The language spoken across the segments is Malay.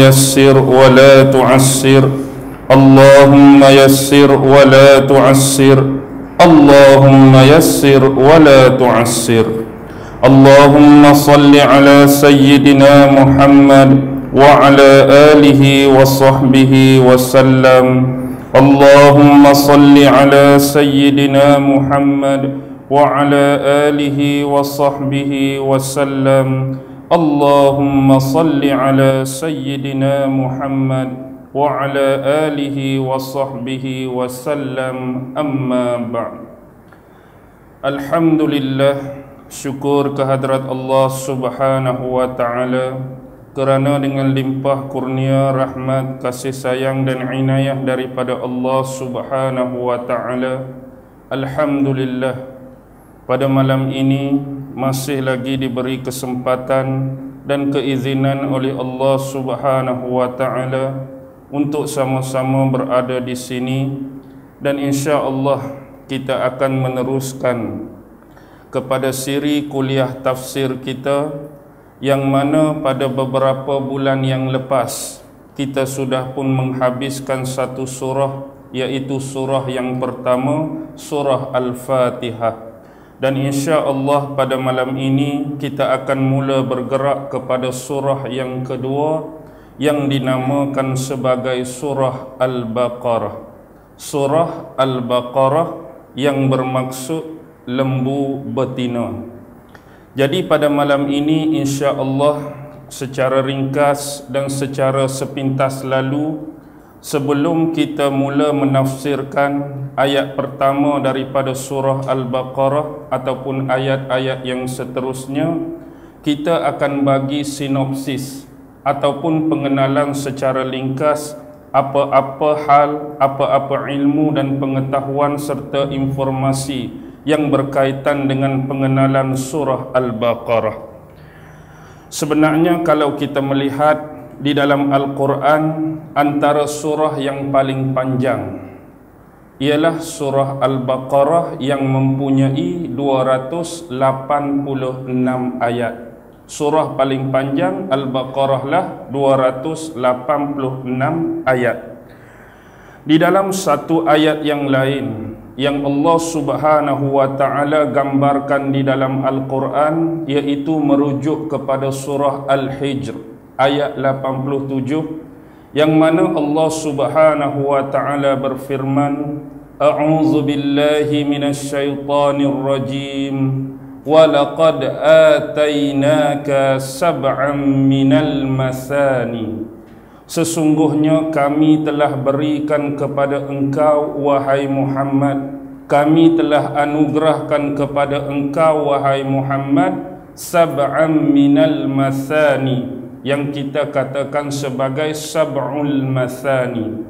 يسر ولا تعسر اللهم يسر ولا تعسر اللهم يسر ولا تعسر اللهم صل على سيدنا محمد وعلى آله وصحبه وسلم اللهم صل على سيدنا محمد وعلى آله وصحبه وسلم اللهم صل على سيدنا محمد وعلى آله وصحبه وسلم أما بعد. Alhamdulillah, syukur kehadrat Allah subhanahu wa ta'ala kerana dengan limpah kurnia, rahmat, kasih sayang dan inayah daripada Allah subhanahu wa ta'ala, alhamdulillah, pada malam ini masih lagi diberi kesempatan dan keizinan oleh Allah subhanahu wa ta'ala untuk sama-sama berada di sini, dan insya-Allah kita akan meneruskan kepada siri kuliah tafsir kita yang mana pada beberapa bulan yang lepas kita sudah pun menghabiskan satu surah, iaitu surah yang pertama, surah Al-Fatihah. Dan insya-Allah pada malam ini kita akan mula bergerak kepada surah yang kedua yang dinamakan sebagai surah Al-Baqarah. Surah Al-Baqarah yang bermaksud lembu betina. Jadi pada malam ini insya-Allah secara ringkas dan secara sepintas lalu, sebelum kita mula menafsirkan ayat pertama daripada surah Al-Baqarah ataupun ayat-ayat yang seterusnya, kita akan bagi sinopsis ataupun pengenalan secara ringkas apa-apa hal, apa-apa ilmu dan pengetahuan serta informasi yang berkaitan dengan pengenalan surah Al-Baqarah. Sebenarnya kalau kita melihat di dalam Al-Quran, antara surah yang paling panjang ialah surah Al-Baqarah yang mempunyai 286 ayat. Surah paling panjang Al-Baqarah lah 286 ayat. Di dalam satu ayat yang lain yang Allah subhanahu wa ta'ala gambarkan di dalam Al-Quran, iaitu merujuk kepada surah Al-Hijr ayat 87, yang mana Allah subhanahu wa ta'ala berfirman, A'udzu billahi minasyaitonir rajim, walaqad atainaka sab'an minal masani. Sesungguhnya kami telah berikan kepada engkau wahai Muhammad, kami telah anugerahkan kepada engkau wahai Muhammad sab'an minal masani, yang kita katakan sebagai sab'ul masani.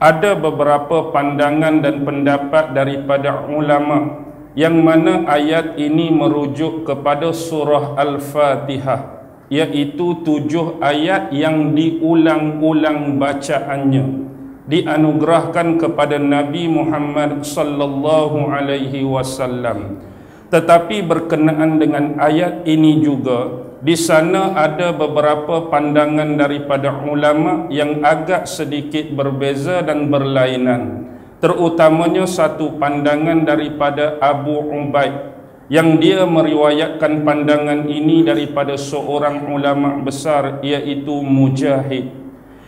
Ada beberapa pandangan dan pendapat daripada ulama yang mana ayat ini merujuk kepada surah Al-Fatihah, iaitu 7 ayat yang diulang-ulang bacaannya, dianugerahkan kepada Nabi Muhammad sallallahu alaihi wasallam. Tetapi berkenaan dengan ayat ini juga, di sana ada beberapa pandangan daripada ulama yang agak sedikit berbeza dan berlainan. Terutamanya satu pandangan daripada Abu Ubaid, yang dia meriwayatkan pandangan ini daripada seorang ulama besar, iaitu Mujahid,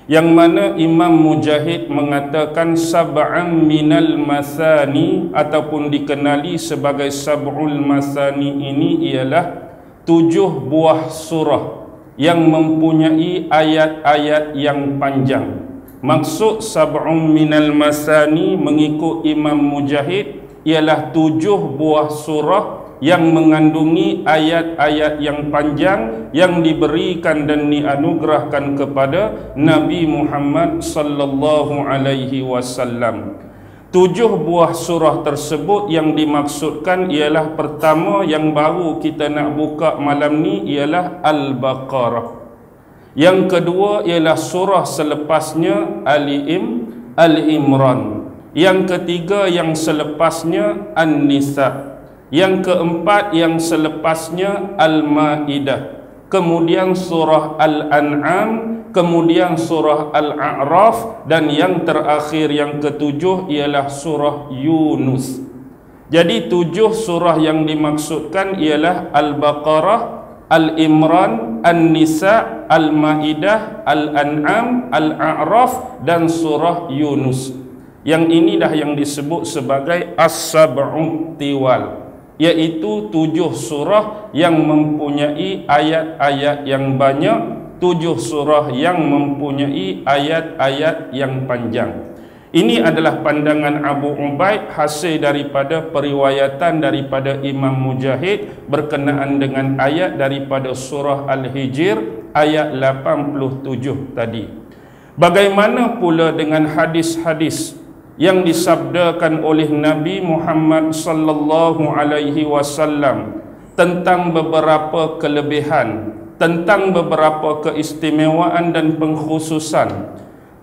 yang mana Imam Mujahid mengatakan sab'an minal masani ataupun dikenali sebagai sab'ul masani ini ialah 7 buah surah yang mempunyai ayat-ayat yang panjang. Maksud sab'un minal masani mengikut Imam Mujahid ialah 7 buah surah yang mengandungi ayat-ayat yang panjang yang diberikan dan dianugerahkan kepada Nabi Muhammad sallallahu alaihi wasallam. 7 buah surah tersebut yang dimaksudkan ialah, pertama yang baru kita nak buka malam ni ialah Al-Baqarah. Yang kedua ialah surah selepasnya Al-Imran. Yang ketiga yang selepasnya An-Nisa. Yang keempat yang selepasnya Al-Maidah. Kemudian surah Al-An'am. kemudian surah Al-A'raf, dan yang terakhir yang ketujuh ialah surah Yunus. Jadi 7 surah yang dimaksudkan ialah Al-Baqarah, Al-Imran, An-Nisa, Al-Maidah, Al-An'am, Al-A'raf dan surah Yunus. Yang ini dah yang disebut sebagai As-Sab'u Tiwal, iaitu 7 surah yang mempunyai ayat-ayat yang banyak, 7 surah yang mempunyai ayat-ayat yang panjang. Ini adalah pandangan Abu Ubaid hasil daripada periwayatan daripada Imam Mujahid berkenaan dengan ayat daripada surah Al-Hijr ayat 87 tadi. Bagaimana pula dengan hadis-hadis yang disabdakan oleh Nabi Muhammad sallallahu alaihi wasallam tentang beberapa kelebihan, tentang beberapa keistimewaan dan pengkhususan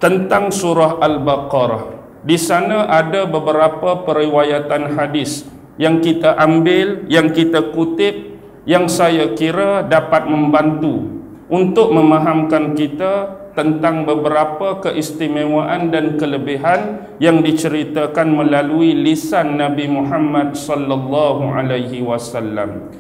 tentang surah Al-Baqarah. Di sana ada beberapa periwayatan hadis yang kita ambil, yang kita kutip, yang saya kira dapat membantu untuk memahamkan kita tentang beberapa keistimewaan dan kelebihan yang diceritakan melalui lisan Nabi Muhammad sallallahu alaihi wasallam.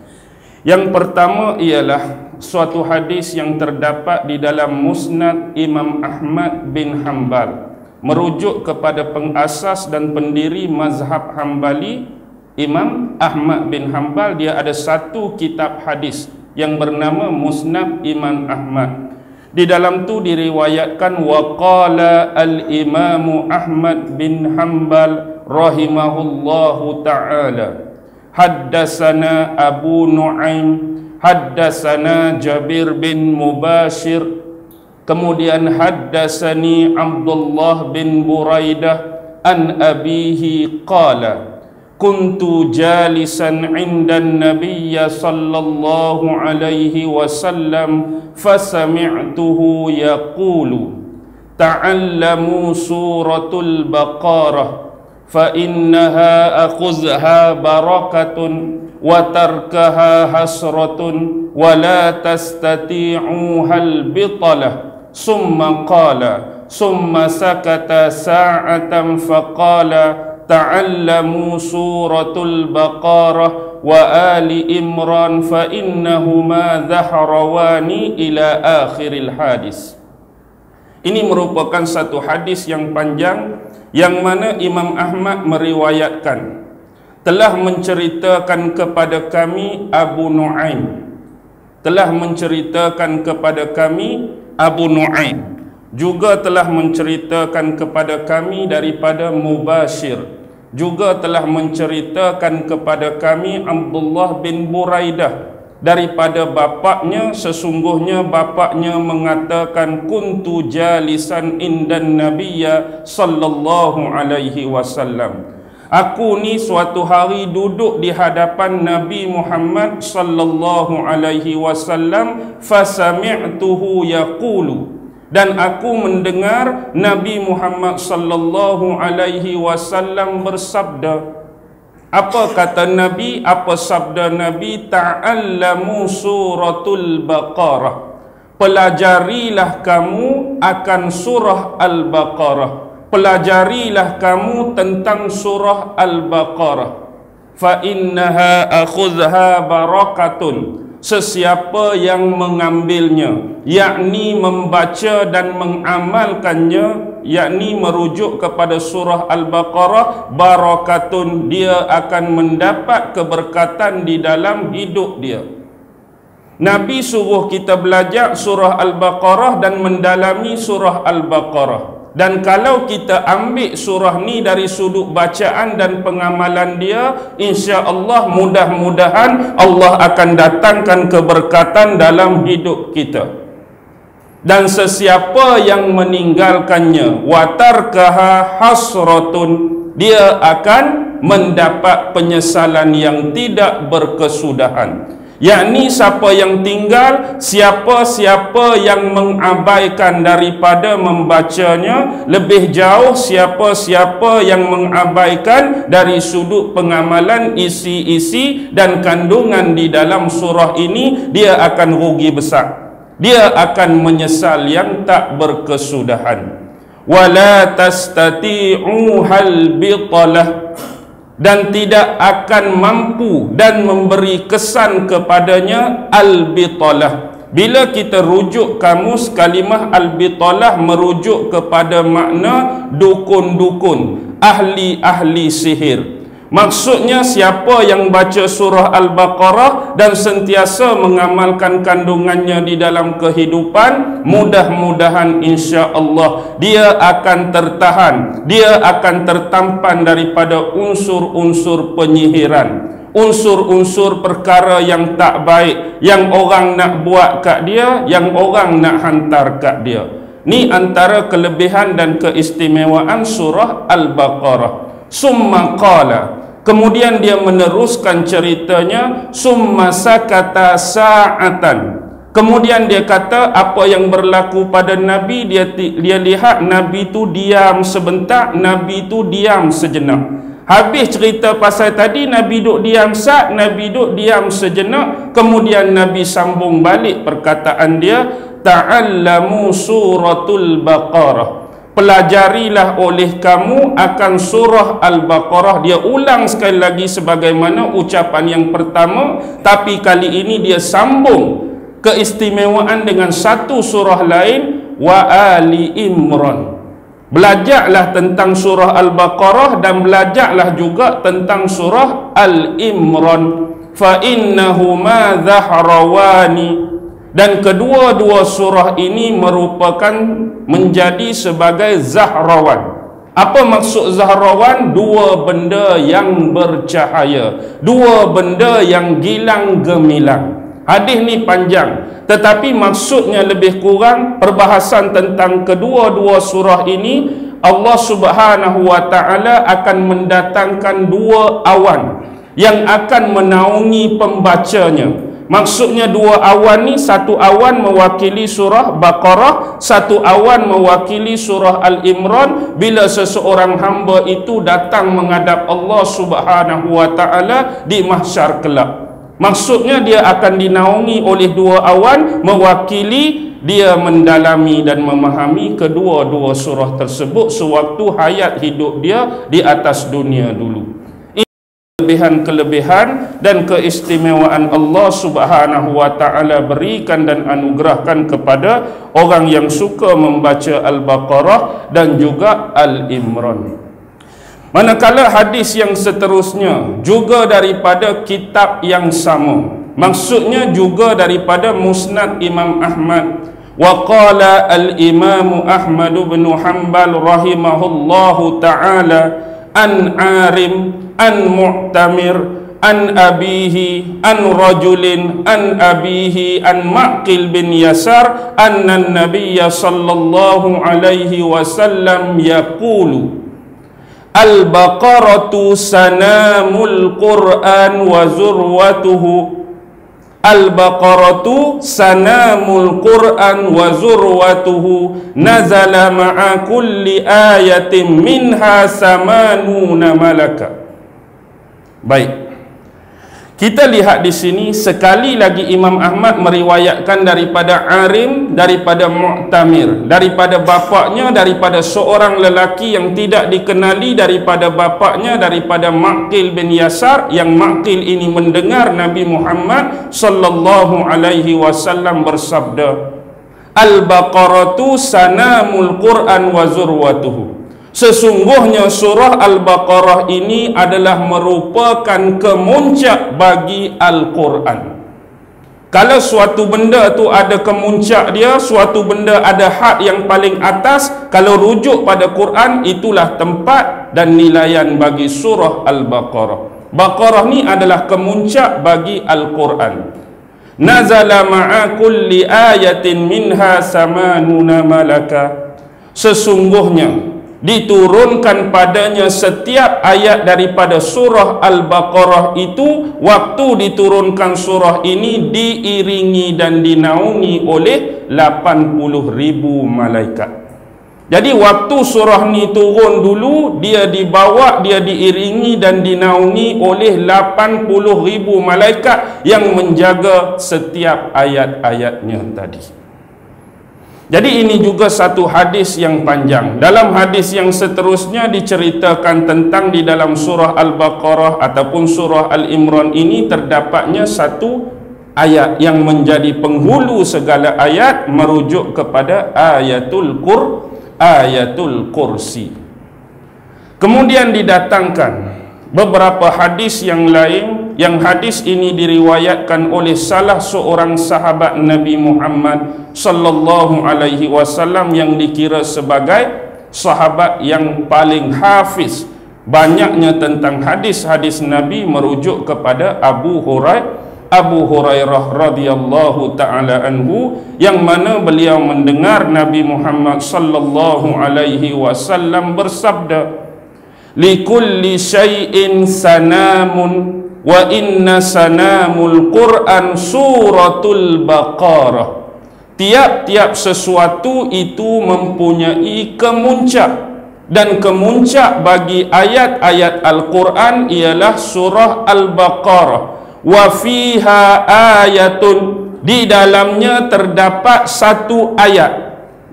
Yang pertama ialah suatu hadis yang terdapat di dalam Musnad Imam Ahmad bin Hanbal, merujuk kepada pengasas dan pendiri mazhab Hambali, Imam Ahmad bin Hanbal. Dia ada satu kitab hadis yang bernama Musnad Imam Ahmad. Di dalam tu diriwayatkan waqala al-Imam Ahmad bin Hanbal rahimahullahu ta'ala, haddasana Abu Nu'aim, haddasana Jabir bin Mubashir, kemudian haddasani Abdullah bin Buraidah an abihi qala kuntu jalisan 'indan nabiyya sallallahu alaihi wasallam fasami'tuhu yaqulu ta'allamu suratul Baqarah fa innaha akhuzha barakatun wa tarkaha hasratun wa la tastati'uha al-bitalah. Summa qala summa sakata sa'atan faqala ta'allamu suratul Baqarah wa ali Imran fa innahuma dhahrawani ila akhiril hadis. Ini merupakan satu hadis yang panjang yang mana Imam Ahmad meriwayatkan, telah menceritakan kepada kami Abu Nu'aim, telah menceritakan kepada kami Abu Nu'aim, juga telah menceritakan kepada kami daripada Mubashir, juga telah menceritakan kepada kami Abdullah bin Buraidah daripada bapaknya, sesungguhnya bapaknya mengatakan kuntu jalisan indan nabiyya sallallahu alaihi wasallam, aku ni suatu hari duduk di hadapan Nabi Muhammad sallallahu alaihi wasallam, fasami'tuhu yaqulu, dan aku mendengar Nabi Muhammad sallallahu alaihi wasallam bersabda. Apa kata Nabi? Apa sabda Nabi? Ta'allamu suratul Baqarah, pelajarilah kamu akan surah Al-Baqarah, pelajarilah kamu tentang surah Al-Baqarah. Fa innaha akhuzha barakatun, sesiapa yang mengambilnya, yakni membaca dan mengamalkannya, yakni merujuk kepada surah Al-Baqarah, barakatun, dia akan mendapat keberkatan di dalam hidup dia. Nabi suruh kita belajar surah Al-Baqarah dan mendalami surah Al-Baqarah. Dan kalau kita ambil surah ni dari sudut bacaan dan pengamalan dia, insya-Allah mudah-mudahan Allah akan datangkan keberkatan dalam hidup kita. Dan sesiapa yang meninggalkannya, watarkaha hasratun, dia akan mendapat penyesalan yang tidak berkesudahan. Yakni siapa yang tinggal, siapa-siapa yang mengabaikan daripada membacanya, lebih jauh siapa-siapa yang mengabaikan dari sudut pengamalan isi-isi dan kandungan di dalam surah ini, dia akan rugi besar. dia akan menyesal yang tak berkesudahan. Wala tastati'u hal bitalah, dan tidak akan mampu dan memberi kesan kepadanya al-bitalah. Bila kita rujuk kamus, kalimah al-bitalah merujuk kepada makna dukun-dukun, ahli-ahli sihir. Maksudnya siapa yang baca surah Al-Baqarah dan sentiasa mengamalkan kandungannya di dalam kehidupan, mudah-mudahan insya-Allah dia akan tertahan, dia akan tertampan daripada unsur-unsur penyihiran, unsur-unsur perkara yang tak baik yang orang nak buat kat dia, yang orang nak hantar kat dia. Ni antara kelebihan dan keistimewaan surah Al-Baqarah. Summa qala, kemudian dia meneruskan ceritanya, summa sakata sa'atan. Kemudian dia kata apa yang berlaku pada Nabi, dia lihat Nabi tu diam sebentar, Nabi tu diam sejenak. Habis cerita pasal tadi, Nabi duduk diam sat, Nabi duduk diam sejenak. Kemudian Nabi sambung balik perkataan dia, ta'allamu suratul Baqarah. Pelajarilah oleh kamu akan surah Al-Baqarah. Dia ulang sekali lagi sebagaimana ucapan yang pertama, tapi kali ini dia sambung keistimewaan dengan satu surah lain, wa Ali Imran. Belajarlah tentang surah Al-Baqarah dan belajarlah juga tentang surah Al-Imran. Fa innahuma dhahrawani, dan kedua-dua surah ini merupakan menjadi sebagai zahrawan. Apa maksud zahrawan? Dua benda yang bercahaya, dua benda yang gilang gemilang. Hadis ni panjang, tetapi maksudnya lebih kurang perbahasan tentang kedua-dua surah ini. Allah Subhanahu wa taala akan mendatangkan dua awan yang akan menaungi pembacanya. Maksudnya dua awan ni, satu awan mewakili surah Baqarah, satu awan mewakili surah Al-Imran. Bila seseorang hamba itu datang menghadap Allah Subhanahu wa taala di mahsyar kelak, maksudnya dia akan dinaungi oleh dua awan mewakili dia mendalami dan memahami kedua-dua surah tersebut sewaktu hayat hidup dia di atas dunia dulu. Kelebihan dan keistimewaan Allah Subhanahu wa taala berikan dan anugerahkan kepada orang yang suka membaca Al-Baqarah dan juga Al-Imran. Manakala hadis yang seterusnya juga daripada kitab yang sama, maksudnya juga daripada Musnad Imam Ahmad. Wa qala al-Imam Ahmad bin Hanbal rahimahullahu taala an Arim an Mu'tamir an abihi an rajulin an abihi an Ma'qil bin Yasar anna an-nabiyya sallallahu alaihi wasallam yaqulu al-baqaratu sanamul Qur'an wa zurwatuhu. Al-Baqaratu sanamul Qur'an wa zurwatuhu nazala ma'a kulli ayatin minha samanuna malaka. Baik, kita lihat di sini sekali lagi Imam Ahmad meriwayatkan daripada Arim, daripada Mu'tamir, daripada bapaknya, daripada seorang lelaki yang tidak dikenali daripada bapaknya, daripada Ma'qil bin Yasar, yang Ma'qil ini mendengar Nabi Muhammad sallallahu alaihi wasallam bersabda, Al-Baqaratu sanamul Qur'an wa zurwatuhu. Sesungguhnya surah Al-Baqarah ini adalah merupakan kemuncak bagi Al-Quran. Kalau suatu benda tu ada kemuncak dia, suatu benda ada had yang paling atas, kalau rujuk pada Quran, itulah tempat dan nilaian bagi surah Al-Baqarah. Baqarah ni adalah kemuncak bagi Al-Quran. Nazala ma'a kulli ayatin minha samanuna malaka. Sesungguhnya diturunkan padanya setiap ayat daripada surah Al-Baqarah itu, waktu diturunkan surah ini diiringi dan dinaungi oleh 80,000 malaikat. Jadi waktu surah ni turun dulu, dia dibawa, dia diiringi dan dinaungi oleh 80,000 malaikat yang menjaga setiap ayat-ayatnya tadi. Jadi ini juga satu hadis yang panjang. Dalam hadis yang seterusnya diceritakan tentang di dalam surah Al-Baqarah ataupun surah Al-Imran ini terdapatnya satu ayat yang menjadi penghulu segala ayat, merujuk kepada ayatul kursi. Kemudian didatangkan beberapa hadis yang lain, yang hadis ini diriwayatkan oleh salah seorang sahabat Nabi Muhammad sallallahu alaihi wasallam yang dikira sebagai sahabat yang paling hafiz banyaknya tentang hadis-hadis Nabi, merujuk kepada Abu Hurairah radhiyallahu taala anhu, yang mana beliau mendengar Nabi Muhammad sallallahu alaihi wasallam bersabda, likulli syai'in sanamun wa inna sanamul Qur'an suratul Baqarah. Tiap-tiap sesuatu itu mempunyai kemuncak, dan kemuncak bagi ayat-ayat Al-Quran ialah surah Al-Baqarah. Wa fiha ayatun, di dalamnya terdapat satu ayat.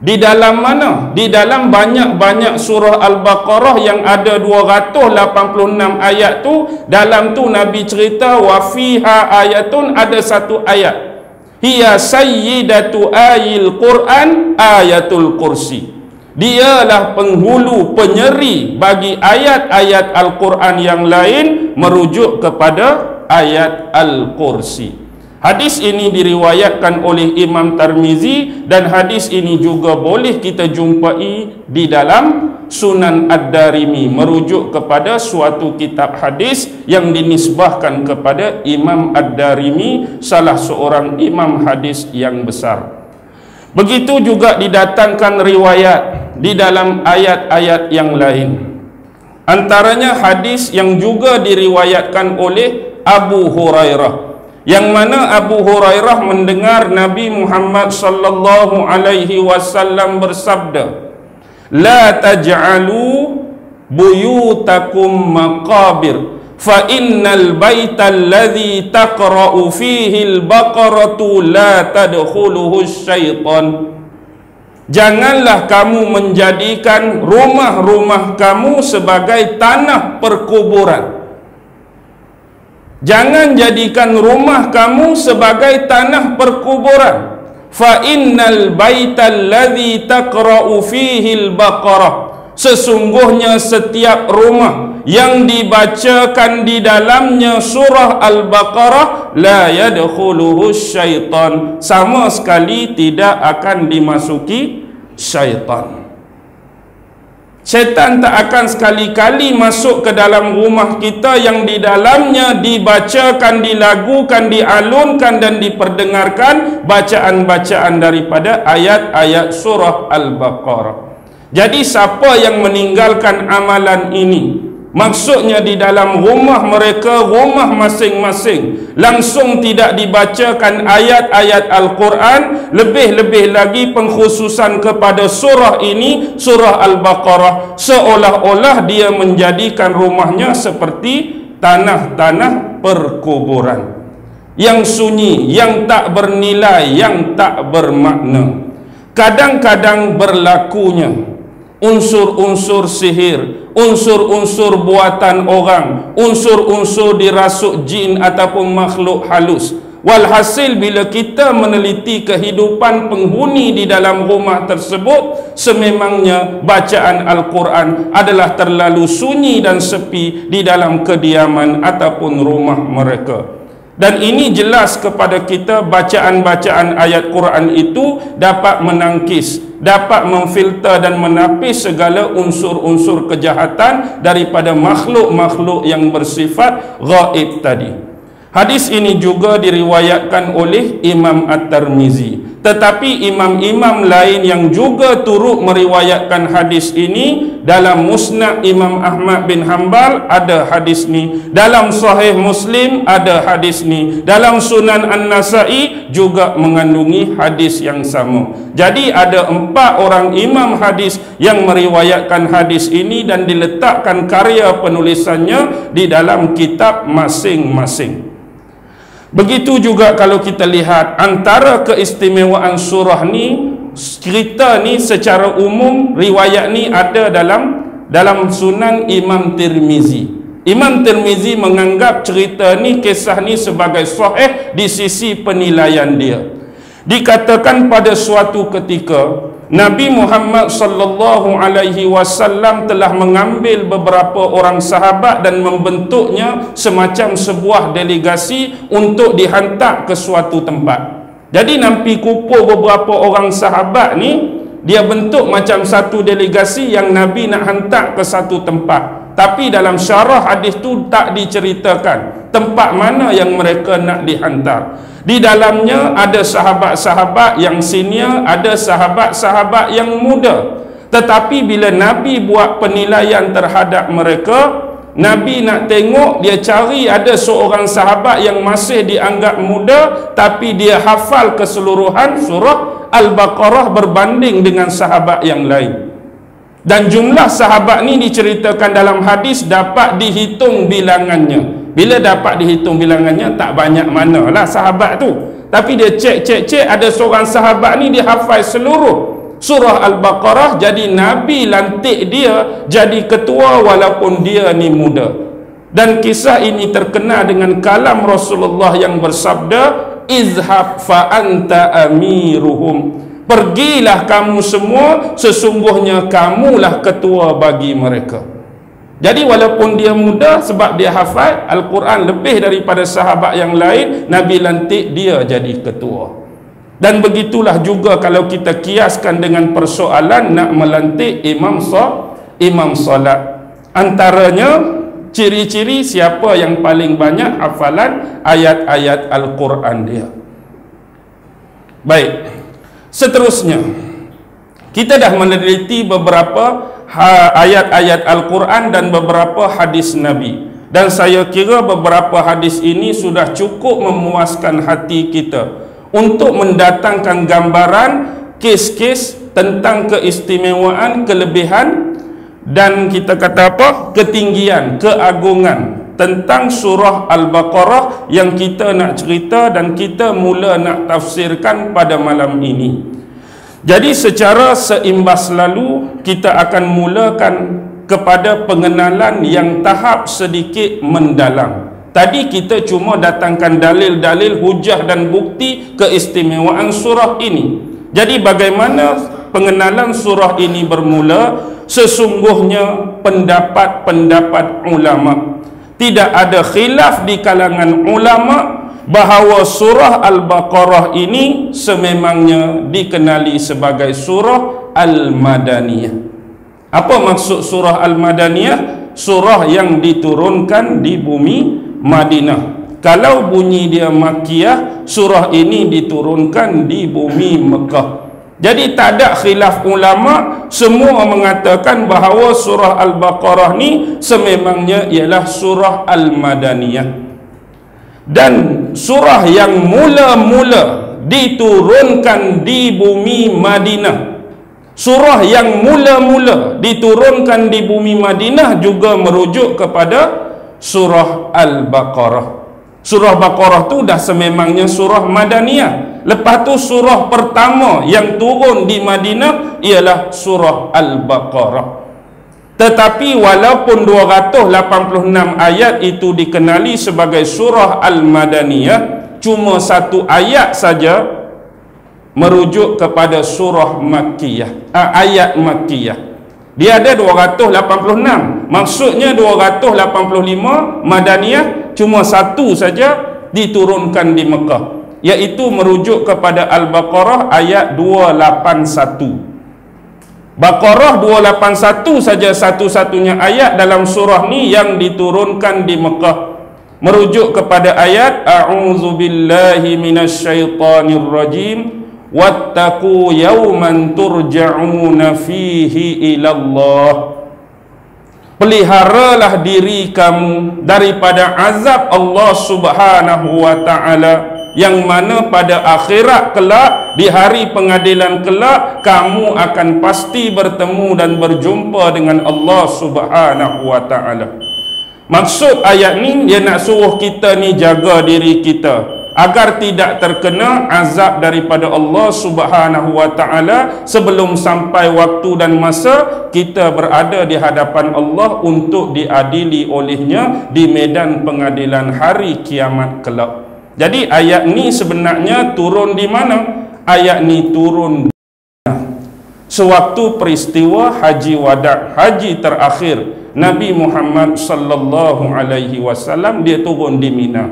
Di dalam mana? Di dalam banyak-banyak surah Al-Baqarah yang ada 286 ayat tu, dalam tu Nabi cerita wa fiha ayatun, ada satu ayat. Hiya sayyidatu ayil Quran ayatul kursi. Dialah penghulu penyeri bagi ayat-ayat Al-Quran yang lain, merujuk kepada ayat Al-Kursi. Hadis ini diriwayatkan oleh Imam Tirmizi, dan hadis ini juga boleh kita jumpai di dalam Sunan Ad-Darimi, merujuk kepada suatu kitab hadis yang dinisbahkan kepada Imam Ad-Darimi, salah seorang imam hadis yang besar. Begitu juga didatangkan riwayat di dalam ayat-ayat yang lain. Antaranya hadis yang juga diriwayatkan oleh Abu Hurairah, yang mana Abu Hurairah mendengar Nabi Muhammad sallallahu alaihi wasallam bersabda, la taj'alu buyutakum maqabir fa innal baita alladhi taqra'u fihi al-baqaratu la tadkhuluhu syaitan. Janganlah kamu menjadikan rumah-rumah kamu sebagai tanah perkuburan. Jangan jadikan rumah kamu sebagai tanah perkuburan. Fa innal baital ladzi taqra'u fihi al-baqarah, sesungguhnya setiap rumah yang dibacakan di dalamnya surah Al-Baqarah, la yadkhuluhu syaitan, sama sekali tidak akan dimasuki syaitan. Syaitan tak akan sekali-kali masuk ke dalam rumah kita yang di dalamnya dibacakan, dilagukan, dialunkan dan diperdengarkan bacaan-bacaan daripada ayat-ayat surah Al-Baqarah. Jadi siapa yang meninggalkan amalan ini, maksudnya di dalam rumah mereka, rumah masing-masing, langsung tidak dibacakan ayat-ayat Al-Quran, lebih-lebih lagi pengkhususan kepada surah ini, surah Al-Baqarah, seolah-olah dia menjadikan rumahnya seperti tanah-tanah perkuburan yang sunyi, yang tak bernilai, yang tak bermakna. Kadang-kadang berlakunya unsur-unsur sihir, unsur-unsur buatan orang, unsur-unsur dirasuk jin ataupun makhluk halus. Walhasil bila kita meneliti kehidupan penghuni di dalam rumah tersebut, sememangnya bacaan Al-Quran adalah terlalu sunyi dan sepi di dalam kediaman ataupun rumah mereka. Dan ini jelas kepada kita, bacaan-bacaan ayat Quran itu dapat menangkis, dapat memfilter dan menapis segala unsur-unsur kejahatan daripada makhluk-makhluk yang bersifat ghaib tadi. Hadis ini juga diriwayatkan oleh Imam At-Tirmizi. Tetapi imam-imam lain yang juga turut meriwayatkan hadis ini, dalam Musnad Imam Ahmad bin Hanbal ada hadis ni, dalam Sahih Muslim ada hadis ni, dalam Sunan An-Nasa'i juga mengandungi hadis yang sama. Jadi ada 4 orang imam hadis yang meriwayatkan hadis ini dan diletakkan karya penulisannya di dalam kitab masing-masing. Begitu juga kalau kita lihat antara keistimewaan surah ni, cerita ni secara umum, riwayat ni ada dalam Sunan Imam Tirmizi. Imam Tirmizi menganggap cerita ni, kisah ni sebagai sahih di sisi penilaian dia. Dikatakan pada suatu ketika Nabi Muhammad sallallahu alaihi wasallam telah mengambil beberapa orang sahabat dan membentuknya semacam sebuah delegasi untuk dihantar ke suatu tempat. Jadi Nabi kumpul beberapa orang sahabat ni, dia bentuk macam satu delegasi yang Nabi nak hantar ke satu tempat. Tapi dalam syarah hadis tu tak diceritakan tempat mana yang mereka nak dihantar. Di dalamnya ada sahabat-sahabat yang senior, ada sahabat-sahabat yang muda. Tetapi bila Nabi buat penilaian terhadap mereka, Nabi nak tengok, dia cari ada seorang sahabat yang masih dianggap muda tapi dia hafal keseluruhan surah Al-Baqarah berbanding dengan sahabat yang lain. Dan jumlah sahabat ni diceritakan dalam hadis dapat dihitung bilangannya. Bila dapat dihitung bilangannya, tak banyak manalah sahabat tu. Tapi dia cek, ada seorang sahabat ni dia hafal seluruh surah Al-Baqarah. Jadi Nabi lantik dia jadi ketua walaupun dia ni muda. Dan kisah ini terkenal dengan kalam Rasulullah yang bersabda, izhab fa anta amiruhum. Pergilah kamu semua, sesungguhnya kamulah ketua bagi mereka. Jadi walaupun dia muda, sebab dia hafal Al-Quran lebih daripada sahabat yang lain, Nabi lantik dia jadi ketua. Dan begitulah juga kalau kita kiaskan dengan persoalan nak melantik imam salat. Antaranya ciri-ciri siapa yang paling banyak hafalan ayat-ayat Al-Quran dia. Baik, seterusnya kita dah meneliti beberapa ayat-ayat Al-Quran dan beberapa hadis Nabi. Dan saya kira beberapa hadis ini sudah cukup memuaskan hati kita untuk mendatangkan gambaran kes-kes tentang keistimewaan, kelebihan dan kita kata apa? Ketinggian, keagungan tentang surah Al-Baqarah yang kita nak cerita dan kita mula nak tafsirkan pada malam ini. Jadi secara seimbas lalu kita akan mulakan kepada pengenalan yang tahap sedikit mendalam. Tadi kita cuma datangkan dalil-dalil, hujah dan bukti keistimewaan surah ini. Jadi bagaimana pengenalan surah ini bermula? Sesungguhnya pendapat-pendapat ulama, tidak ada khilaf di kalangan ulama bahawa surah Al-Baqarah ini sememangnya dikenali sebagai surah Al-Madaniyah. Apa maksud surah Al-Madaniyah? Surah yang diturunkan di bumi Madinah. Kalau bunyi dia Makkiyah, surah ini diturunkan di bumi Mekah. Jadi tak ada khilaf ulama, semua mengatakan bahawa surah Al-Baqarah ni sememangnya ialah surah Al-Madaniyah. Dan surah yang mula-mula diturunkan di bumi Madinah, surah yang mula-mula diturunkan di bumi Madinah juga merujuk kepada surah Al-Baqarah. Surah Baqarah tu dah sememangnya surah Madaniyah. Lepas tu surah pertama yang turun di Madinah ialah surah Al-Baqarah. Tetapi walaupun 286 ayat itu dikenali sebagai surah Al-Madaniyah, cuma satu ayat saja merujuk kepada surah Makkiyah, ayat Makkiyah. Dia ada 286, maksudnya 285 Madaniyah, cuma satu saja diturunkan di Mekah, iaitu merujuk kepada Al-Baqarah ayat 281. Baqarah 281 saja satu-satunya ayat dalam surah ni yang diturunkan di Mekah, merujuk kepada ayat a'udzubillahi minasyaitonirrajim wattaqu yawman turja'una fihi ilallah. Peliharalah diri kamu daripada azab Allah Subhanahu wa ta'ala, yang mana pada akhirat kelak, di hari pengadilan kelak, kamu akan pasti bertemu dan berjumpa dengan Allah Subhanahu wa ta'ala. Maksud ayat ni, dia nak suruh kita ni jaga diri kita. agar tidak terkena azab daripada Allah Subhanahu wa taala sebelum sampai waktu dan masa kita berada di hadapan Allah untuk diadili olehnya di medan pengadilan hari kiamat kelak. Jadi ayat ni sebenarnya turun di mana? Ayat ni turun sewaktu peristiwa haji wada', haji terakhir Nabi Muhammad sallallahu alaihi wasallam, dia turun di Mina.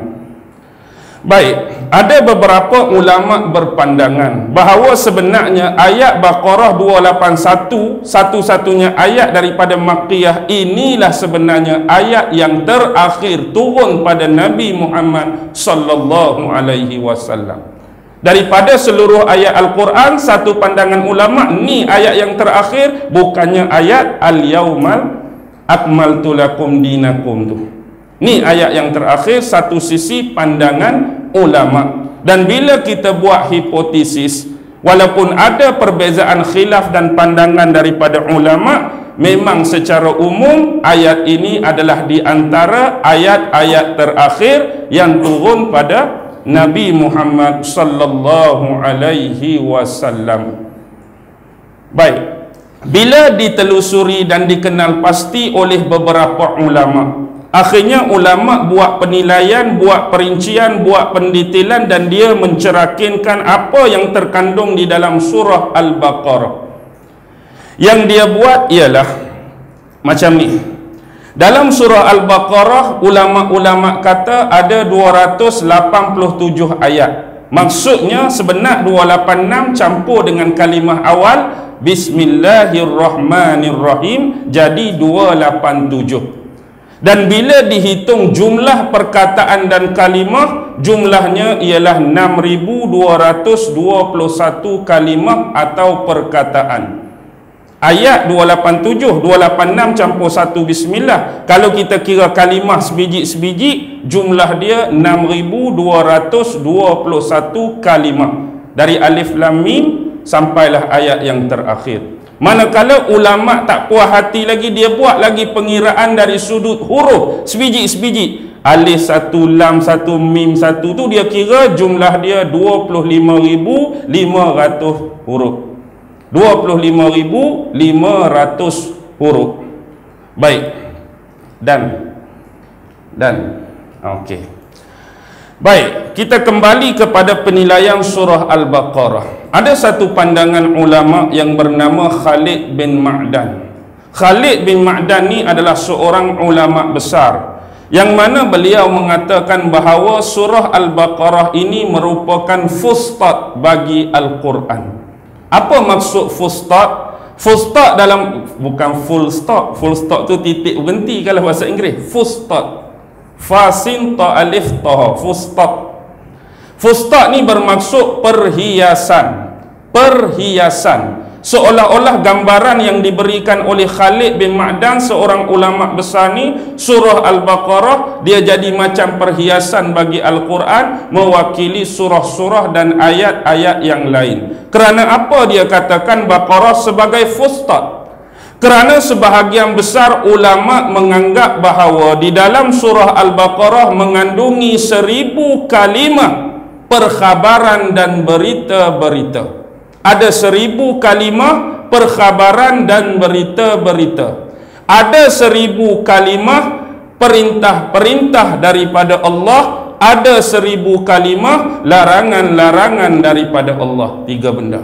Baik, ada beberapa ulama berpandangan bahawa sebenarnya ayat Baqarah 281, satu-satunya ayat daripada Makkiyah, inilah sebenarnya ayat yang terakhir turun pada Nabi Muhammad sallallahu alaihi wasallam. Daripada seluruh ayat Al-Quran, satu pandangan ulama, ni ayat yang terakhir, bukannya ayat Al-Yawmal Akmaltu Lakum Dinakum tu. Ni ayat yang terakhir, satu sisi pandangan ulama. Dan bila kita buat hipotesis, walaupun ada perbezaan khilaf dan pandangan daripada ulama, memang secara umum ayat ini adalah di antara ayat-ayat terakhir yang turun pada Nabi Muhammad sallallahu alaihi wasallam. Baik, bila ditelusuri dan dikenal pasti oleh beberapa ulama, akhirnya ulama buat penilaian, buat perincian, buat pendetailan, dan dia mencerahkan apa yang terkandung di dalam surah Al-Baqarah. Yang dia buat ialah macam ni. Dalam surah Al-Baqarah, ulama-ulama kata ada 287 ayat. Maksudnya sebenar 286 campur dengan kalimah awal Bismillahirrahmanirrahim, jadi 287. Dan bila dihitung jumlah perkataan dan kalimah, jumlahnya ialah 6,221 kalimah atau perkataan. Ayat 287, 286 campur 1 bismillah. Kalau kita kira kalimah sebiji-sebiji, jumlah dia 6,221 kalimah. Dari alif lam mim sampailah ayat yang terakhir. Manakala ulama tak puas hati lagi, dia buat lagi pengiraan dari sudut huruf sebiji-sebiji. Alif satu, lam satu, mim satu tu dia kira jumlah dia 25,500 huruf. 25,500 huruf. Baik. Dan okey. Baik, kita kembali kepada penilaian surah Al-Baqarah. Ada satu pandangan ulama yang bernama Khalid bin Ma'dan. Khalid bin Ma'dan ni adalah seorang ulama besar, yang mana beliau mengatakan bahawa surah Al-Baqarah ini merupakan fustat bagi Al-Quran. Apa maksud fustat? Fustat dalam, bukan full stop. Full stop tu titik berhenti kalau bahasa Inggeris. Fustat, fasin ta alif ta, fustat. Fustat ni bermaksud perhiasan. Perhiasan, seolah-olah gambaran yang diberikan oleh Khalid bin Ma'dan, seorang ulama besar ni, surah Al-Baqarah dia jadi macam perhiasan bagi Al-Quran, mewakili surah-surah dan ayat-ayat yang lain. Kerana apa dia katakan Baqarah sebagai fustat? Kerana sebahagian besar ulama menganggap bahawa di dalam surah Al-Baqarah mengandungi 1000 kalimah perkhabaran dan berita-berita. Ada 1000 kalimah perkhabaran dan berita-berita. Ada 1000 kalimah perintah-perintah daripada Allah. Ada 1000 kalimah larangan-larangan daripada Allah. 3 benda.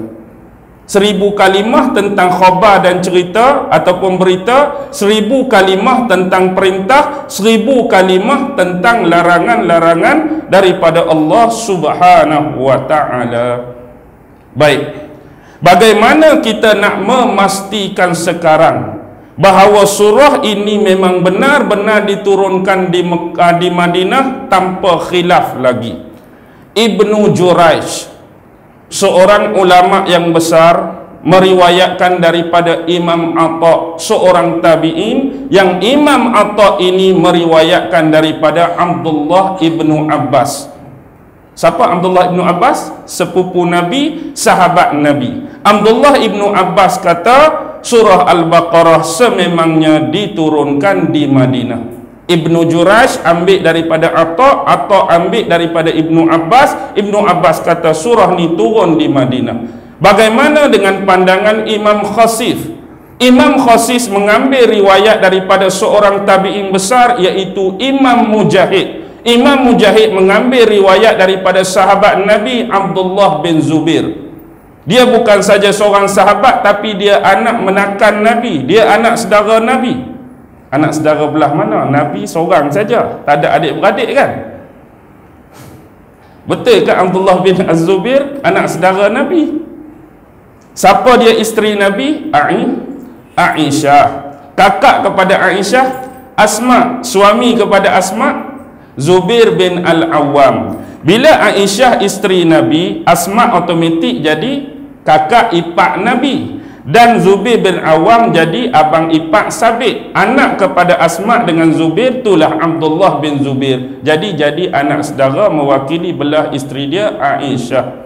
1000 kalimah tentang khabar dan cerita ataupun berita, 1000 kalimah tentang perintah, 1000 kalimah tentang larangan-larangan daripada Allah Subhanahu wa ta'ala. Baik, bagaimana kita nak memastikan sekarang bahawa surah ini memang benar-benar diturunkan di Mekah, di Madinah tanpa khilaf lagi? Ibnu Jurayj, seorang ulama yang besar, meriwayatkan daripada Imam Atha, seorang tabi'in, yang Imam Atha ini meriwayatkan daripada Abdullah ibnu Abbas. Siapa Abdullah ibnu Abbas? Sepupu Nabi, sahabat Nabi. Abdullah ibnu Abbas kata surah Al-Baqarah sememangnya diturunkan di Madinah. Ibnu Jurayj ambil daripada Atha ambil daripada Ibnu Abbas. Ibnu Abbas kata surah ni turun di Madinah. Bagaimana dengan pandangan Imam Khasif? Imam Khasif mengambil riwayat daripada seorang tabi'in besar, iaitu Imam Mujahid. Imam Mujahid mengambil riwayat daripada sahabat Nabi Abdullah bin Zubair. Dia bukan saja seorang sahabat, tapi dia anak menakan Nabi. Dia anak saudara Nabi. Anak saudara belah mana? Nabi seorang saja, tak ada adik-beradik kan? Betul ke Abdullah bin Az-Zubair anak saudara Nabi? Siapa dia isteri Nabi? Aisyah. Kakak kepada Aisyah Asma. Suami kepada Asma Zubair bin Al-Awwam. Bila Aisyah isteri Nabi, Asma otomatik jadi kakak ipar Nabi. Dan Zubair bin Awam jadi abang ipar Sabit. Anak kepada Asma dengan Zubair itulah Abdullah bin Zubair. Jadi anak saudara mewakili belah isteri dia Aisyah.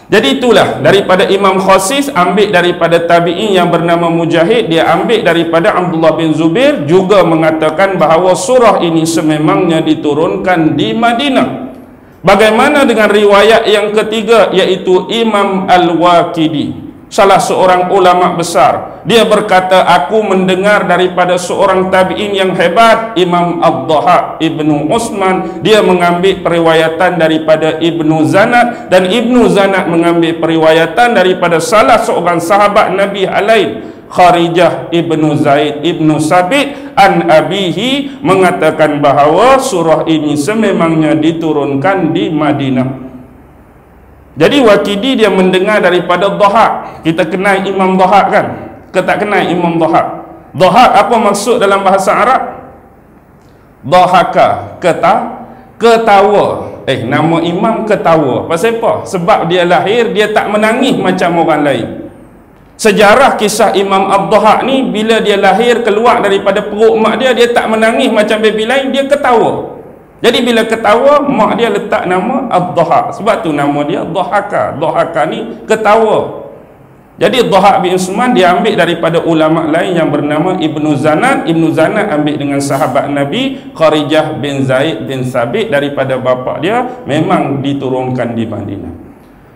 Jadi itulah daripada Imam Khasif ambil daripada tabi'in yang bernama Mujahid. Dia ambil daripada Abdullah bin Zubair, juga mengatakan bahawa surah ini sememangnya diturunkan di Madinah. Bagaimana dengan riwayat yang ketiga, iaitu Imam Al-Waqidi, salah seorang ulama besar. Dia berkata, aku mendengar daripada seorang tabi'in yang hebat, Imam Ad-Dhahak Ibnu Usman. Dia mengambil periwayatan daripada Ibnu Zanat, dan Ibnu Zanat mengambil periwayatan daripada salah seorang sahabat Nabi lain, Kharijah Ibnu Zaid Ibnu Sabit an abihi, mengatakan bahawa surah ini sememangnya diturunkan di Madinah. Jadi Waqidi dia mendengar daripada Dhahak. Kita kenal Imam Dhahak kan? Kita tak kenal Imam Dhahak. Dhahak apa maksud dalam bahasa Arab? Dhahaka, ketawa. Nama imam ketawa. Pasal apa? Sebab dia lahir, dia tak menangis macam orang lain. Sejarah kisah Imam Ad-Dhahak ni, bila dia lahir keluar daripada perut mak dia, dia tak menangis macam baby lain, dia ketawa. Jadi bila ketawa, mak dia letak nama Ad-Dhahak. Sebab tu nama dia Dhahaka. Dhahaka ni ketawa. Jadi Dhahak bin Usman dia ambil daripada ulama lain yang bernama Ibnu Zanat. Ibnu Zanat ambil dengan sahabat Nabi Kharijah bin Zaid bin Sabit daripada bapa dia, memang diturunkan di Madinah.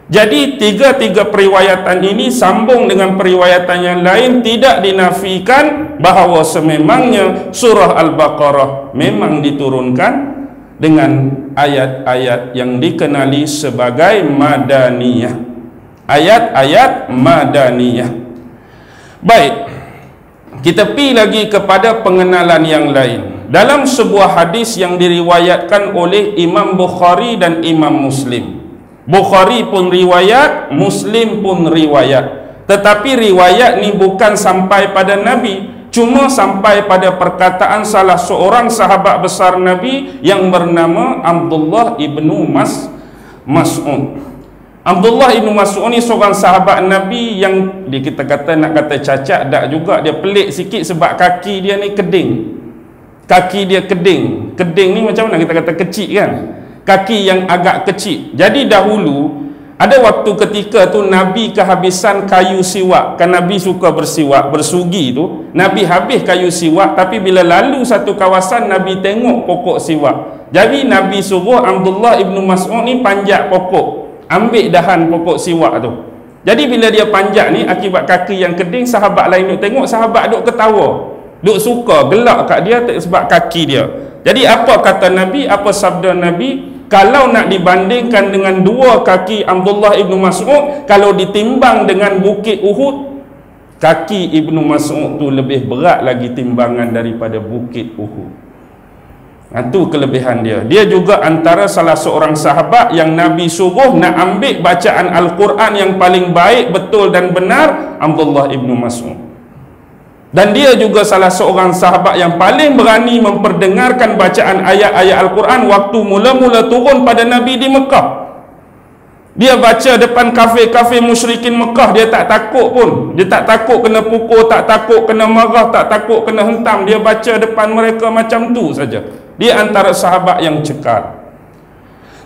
Jadi tiga-tiga periwayatan ini sambung dengan periwayatan yang lain, tidak dinafikan bahawa sememangnya surah Al-Baqarah memang diturunkan dengan ayat-ayat yang dikenali sebagai Madaniyah. Ayat-ayat Madaniyah. Baik, kita pergi lagi kepada pengenalan yang lain. Dalam sebuah hadis yang diriwayatkan oleh Imam Bukhari dan Imam Muslim. Bukhari pun riwayat, Muslim pun riwayat. Tetapi riwayat ni bukan sampai pada Nabi, cuma sampai pada perkataan salah seorang sahabat besar Nabi yang bernama Abdullah ibnu Mas'ud. Abdullah ibnu Mas'ud ni seorang sahabat Nabi yang kita kata, nak kata cacat tak juga, dia pelik sikit sebab kaki dia ni keding. Kaki dia keding. Keding ni macam mana kita kata, kecil kan? Kaki yang agak kecil. Jadi dahulu ada waktu ketika tu Nabi kehabisan kayu siwak. Kan Nabi suka bersiwak, bersugi tu. Nabi habis kayu siwak, tapi bila lalu satu kawasan Nabi tengok pokok siwak. Jadi Nabi suruh Abdullah ibnu Mas'ud ni panjat pokok, ambil dahan pokok siwak tu. Jadi bila dia panjat ni, akibat kaki yang keding, sahabat lain duk tengok, sahabat duk ketawa, duk suka, gelak kat dia sebab kaki dia. Jadi apa kata Nabi, apa sabda Nabi? Kalau nak dibandingkan dengan dua kaki Abdullah ibnu Mas'ud, kalau ditimbang dengan bukit Uhud, kaki Ibnu Mas'ud tu lebih berat lagi timbangan daripada bukit Uhud. Itu kelebihan dia. Dia juga antara salah seorang sahabat yang Nabi suruh nak ambil bacaan Al-Quran yang paling baik, betul dan benar, Abdullah ibnu Mas'ud. Dan dia juga salah seorang sahabat yang paling berani memperdengarkan bacaan ayat-ayat Al-Quran waktu mula-mula turun pada Nabi di Mekah. Dia baca depan kafir-kafir musyrikin Mekah, dia tak takut pun. Dia tak takut kena pukul, tak takut kena marah, tak takut kena hentam. Dia baca depan mereka macam tu saja. Dia antara sahabat yang cekal.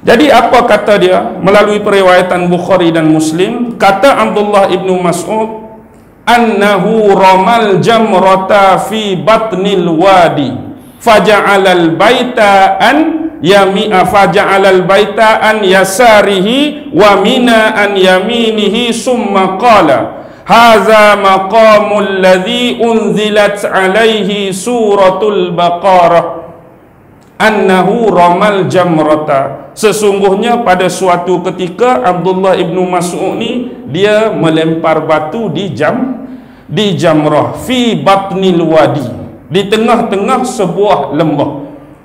Jadi apa kata dia melalui periwayatan Bukhari dan Muslim? Kata Abdullah ibnu Mas'ud, annahu ramal jamrata fi batnil wadi faja'alal baita an faja'alal baita an yasarihi wa mina an yaminihi summa qala hadza maqamul ladzi unzilat alaihi suratul baqarah annahu ramal jamrata. Sesungguhnya pada suatu ketika Abdullah ibnu Mas'ud ni dia melempar batu di jamrah fi batnil wadi, di tengah-tengah sebuah lembah.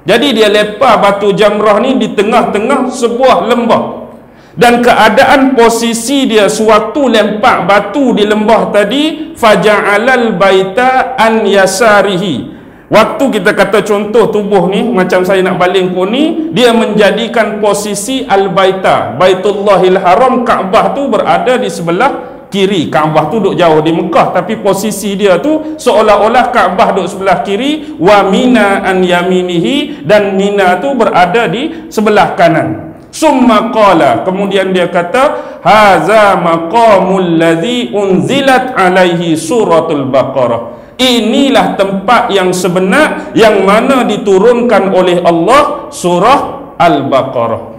Jadi dia lempar batu jamrah ni di tengah-tengah sebuah lembah, dan keadaan posisi dia sewaktu lempar batu di lembah tadi, faja'alal baita an yasarihi. Waktu kita kata contoh tubuh ni, macam saya nak baling pun ni, dia menjadikan posisi al-baita, Baitullahil Haram, Kaabah tu berada di sebelah kiri. Kaabah tu duduk jauh di Mekah, tapi posisi dia tu seolah-olah Kaabah duduk sebelah kiri. Wa mina an yaminihi, dan Mina tu berada di sebelah kanan. Summa qala, kemudian dia kata haza maqamul ladzi unzilat alaihi suratul baqarah. Inilah tempat yang sebenar yang mana diturunkan oleh Allah surah Al-Baqarah.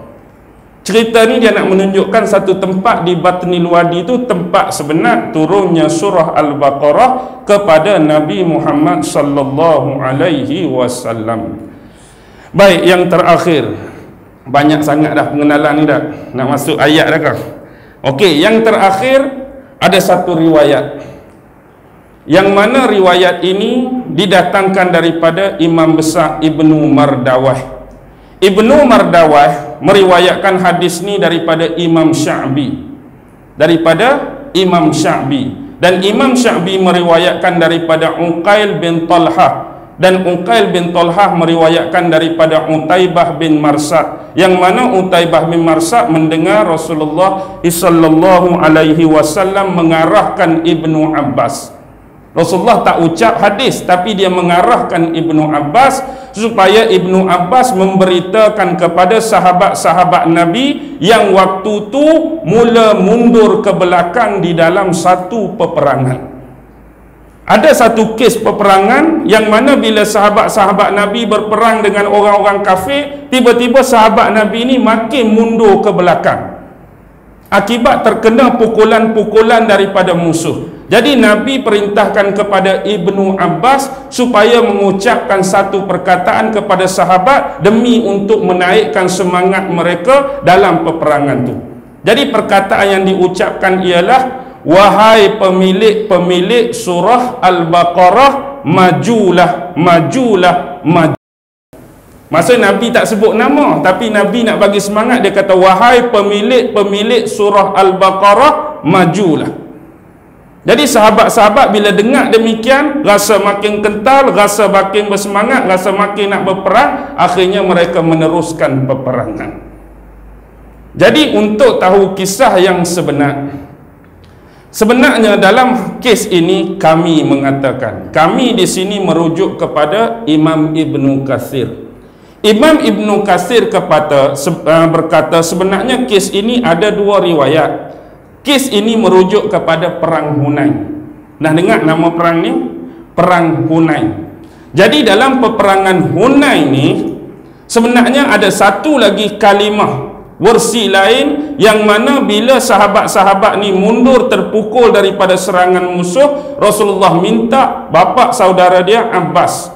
Cerita ni dia nak menunjukkan satu tempat di Batnil Wadi itu tempat sebenar turunnya surah Al-Baqarah kepada Nabi Muhammad sallallahu alaihi wasallam. Baik, yang terakhir, banyak sangat dah pengenalan ni dah, nak masuk ayat dah kan. Okey, yang terakhir ada satu riwayat, yang mana riwayat ini didatangkan daripada Imam Besar Ibnu Mardawah. Ibnu Mardawah meriwayatkan hadis ni daripada Imam Sya'bi, dan Imam Sya'bi meriwayatkan daripada Uqail bin Talhah, dan Uqail bin Talhah meriwayatkan daripada Utaibah bin Marsad, yang mana Utaibah bin Marsad mendengar Rasulullah sallallahu alaihi wasallam mengarahkan Ibnu Abbas. Rasulullah tak ucap hadis, tapi dia mengarahkan Ibnu Abbas supaya Ibnu Abbas memberitakan kepada sahabat-sahabat Nabi yang waktu tu mula mundur ke belakang di dalam satu peperangan. Ada satu kes peperangan yang mana bila sahabat-sahabat Nabi berperang dengan orang-orang kafir, tiba-tiba sahabat Nabi ini makin mundur ke belakang akibat terkena pukulan-pukulan daripada musuh. Jadi Nabi perintahkan kepada Ibnu Abbas supaya mengucapkan satu perkataan kepada sahabat demi untuk menaikkan semangat mereka dalam peperangan tu. Jadi perkataan yang diucapkan ialah, wahai pemilik-pemilik surah Al-Baqarah, majulah, majulah, maju. Maksud Nabi tak sebut nama, tapi Nabi nak bagi semangat, dia kata wahai pemilik-pemilik surah Al-Baqarah, majulah. Jadi sahabat-sahabat bila dengar demikian, rasa makin kental, rasa makin bersemangat, rasa makin nak berperang, akhirnya mereka meneruskan peperangan. Jadi untuk tahu kisah yang sebenar, sebenarnya dalam kes ini kami mengatakan, kami di sini merujuk kepada Imam Ibnu Katsir. Imam Ibnu Katsir berkata sebenarnya kes ini ada dua riwayat. Kes ini merujuk kepada perang Hunain. Nah, dengar nama perang ni? Perang Hunain. Jadi dalam peperangan Hunain ni sebenarnya ada satu lagi kalimah, versi lain, yang mana bila sahabat-sahabat ni mundur terpukul daripada serangan musuh, Rasulullah minta bapa saudara dia Abbas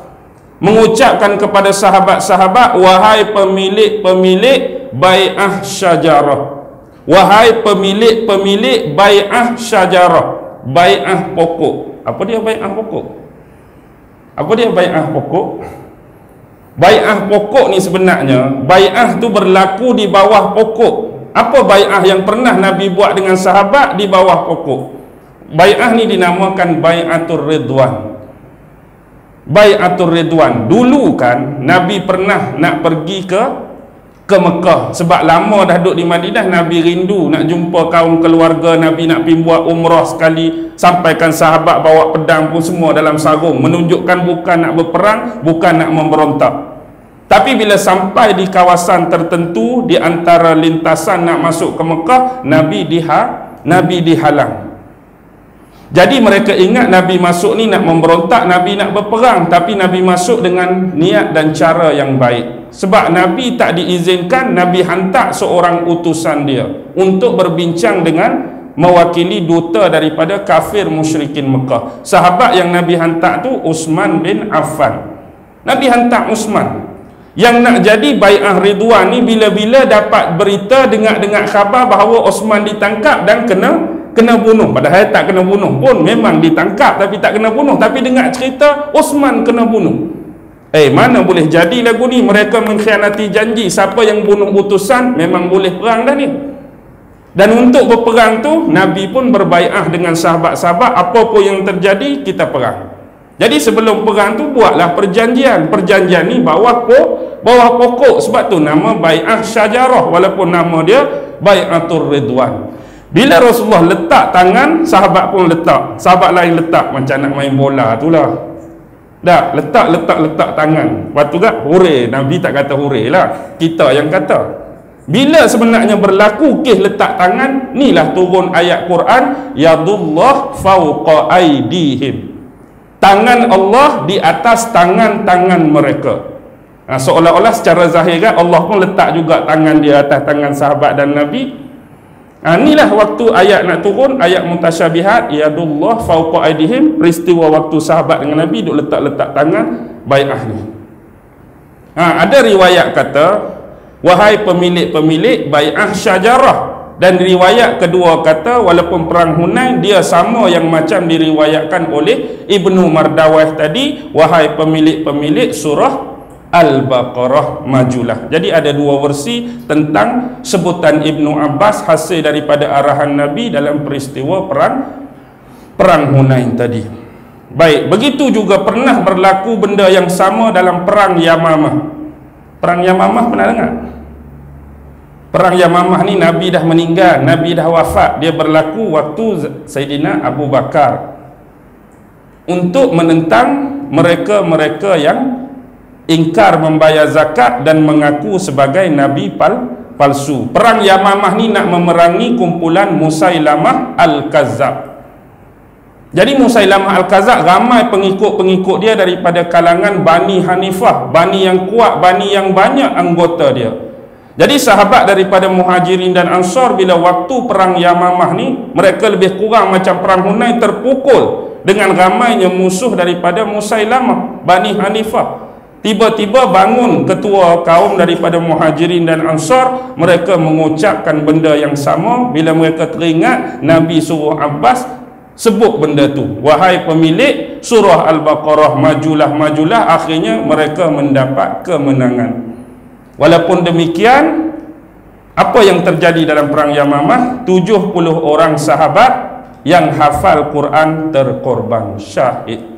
mengucapkan kepada sahabat-sahabat, wahai pemilik-pemilik bai'ah syajarah, wahai pemilik-pemilik bai'ah syajarah, bai'ah pokok. Apa dia bai'ah pokok? Apa dia bai'ah pokok? Bai'ah pokok ni sebenarnya, bai'ah tu berlaku di bawah pokok. Apa bai'ah yang pernah Nabi buat dengan sahabat di bawah pokok? Bai'ah ni dinamakan bai'atul ridwan. Bai'atul ridwan. Dulu kan Nabi pernah nak pergi ke Mekah, sebab lama dah duduk di Madinah, Nabi rindu nak jumpa kaum keluarga Nabi, nak pergi buat umrah sekali. Sampaikan sahabat bawa pedang pun semua dalam sarung, menunjukkan bukan nak berperang, bukan nak memberontak. Tapi bila sampai di kawasan tertentu di antara lintasan nak masuk ke Mekah, Nabi dihalang. Jadi mereka ingat Nabi masuk ni nak memberontak, Nabi nak berperang, tapi Nabi masuk dengan niat dan cara yang baik. Sebab Nabi tak diizinkan, Nabi hantar seorang utusan dia untuk berbincang dengan mewakili duta daripada kafir musyrikin Mekah. Sahabat yang Nabi hantar tu Uthman bin Affan. Nabi hantar Uthman. Yang nak jadi bai'ah Ridwan ni bila-bila dapat berita, dengar khabar bahawa Uthman ditangkap dan kena bunuh. Padahal tak kena bunuh pun, memang ditangkap tapi tak kena bunuh. Tapi dengar cerita Uthman kena bunuh. Mana boleh jadi lagu ni? Mereka mengkhianati janji. Siapa yang bunuh utusan memang boleh perang dah ni. Dan untuk berperang tu Nabi pun berbai'ah dengan sahabat-sahabat, apa pun yang terjadi kita perang. Jadi sebelum perang tu buatlah perjanjian. Perjanjian ni bawah pokok. Sebab tu nama bai'ah syajarah, walaupun nama dia bai'atul Ridwan. Bila Rasulullah letak tangan, sahabat pun letak. Sahabat lain letak, macam nak main bola tu lah. Dah, letak tangan. Lepas tu kan, hurray. Nabi tak kata hurray lah, kita yang kata. Bila sebenarnya berlaku kes letak tangan, inilah turun ayat Quran, Yadullah fawqa aydihim. Tangan Allah di atas tangan-tangan mereka. Seolah-olah secara zahir kan, Allah pun letak juga tangan di atas tangan sahabat dan Nabi. Inilah waktu ayat nak turun, ayat mutasyabihat, Yadullah fawqa aydihim, peristiwa waktu sahabat dengan Nabi duk letak-letak tangan bai'ah ni. Ada riwayat kata, wahai pemilik-pemilik bai'ah syajarah, dan riwayat kedua kata walaupun perang Hunain dia sama yang macam diriwayatkan oleh Ibnu Mardawah tadi, wahai pemilik-pemilik surah Al-Baqarah majulah. Jadi ada dua versi tentang sebutan Ibnu Abbas hasil daripada arahan Nabi dalam peristiwa perang Hunain tadi. Baik, begitu juga pernah berlaku benda yang sama dalam perang Yamamah. Perang Yamamah pernah dengar? Perang Yamamah ni Nabi dah meninggal, Nabi dah wafat. Dia berlaku waktu Sayyidina Abu Bakar untuk menentang mereka-mereka yang ingkar membayar zakat dan mengaku sebagai Nabi palsu. Perang Yamamah ni nak memerangi kumpulan Musailamah Al-Kazzab. Jadi Musailamah Al-Kazzab ramai pengikut-pengikut dia daripada kalangan Bani Hanifah, Bani yang kuat, Bani yang banyak anggota dia. Jadi sahabat daripada Muhajirin dan Ansar bila waktu perang Yamamah ni, mereka lebih kurang macam perang Hunain, terpukul dengan ramainya musuh daripada Musailamah, Bani Hanifah. Tiba-tiba bangun ketua kaum daripada Muhajirin dan Ansar, mereka mengucapkan benda yang sama. Bila mereka teringat Nabi suruh Abbas sebut benda tu, wahai pemilik surah Al-Baqarah majulah, majulah, akhirnya mereka mendapat kemenangan. Walaupun demikian, apa yang terjadi dalam perang Yamamah? 70 orang sahabat yang hafal Quran terkorban syahid.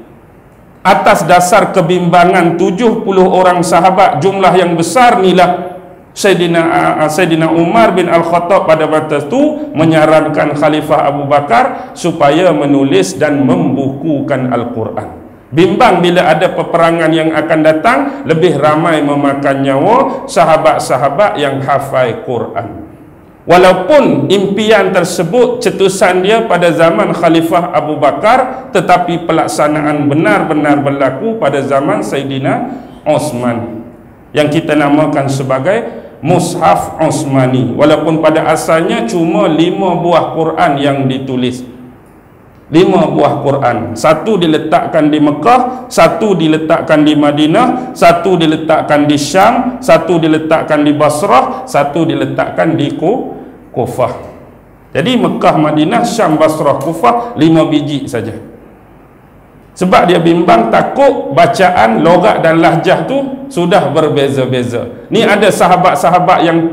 Atas dasar kebimbangan 70 orang sahabat, jumlah yang besar inilah Sayyidina Umar bin Al-Khattab pada waktu itu menyarankan Khalifah Abu Bakar supaya menulis dan membukukan Al-Quran. Bimbang bila ada peperangan yang akan datang, lebih ramai memakan nyawa sahabat-sahabat yang hafal Quran. Walaupun impian tersebut cetusan dia pada zaman Khalifah Abu Bakar, tetapi pelaksanaan benar-benar berlaku pada zaman Sayyidina Uthman, yang kita namakan sebagai Mushaf Uthmani. Walaupun pada asalnya cuma 5 buah Quran yang ditulis. 5 buah Quran. Satu diletakkan di Mekah, satu diletakkan di Madinah, satu diletakkan di Syam, satu diletakkan di Basrah, satu diletakkan di Kufah. Jadi Mekah, Madinah, Syam, Basrah, Kufah, 5 biji saja. Sebab dia bimbang, takut bacaan, logat dan lahjah tu sudah berbeza-beza. Ni ada sahabat-sahabat yang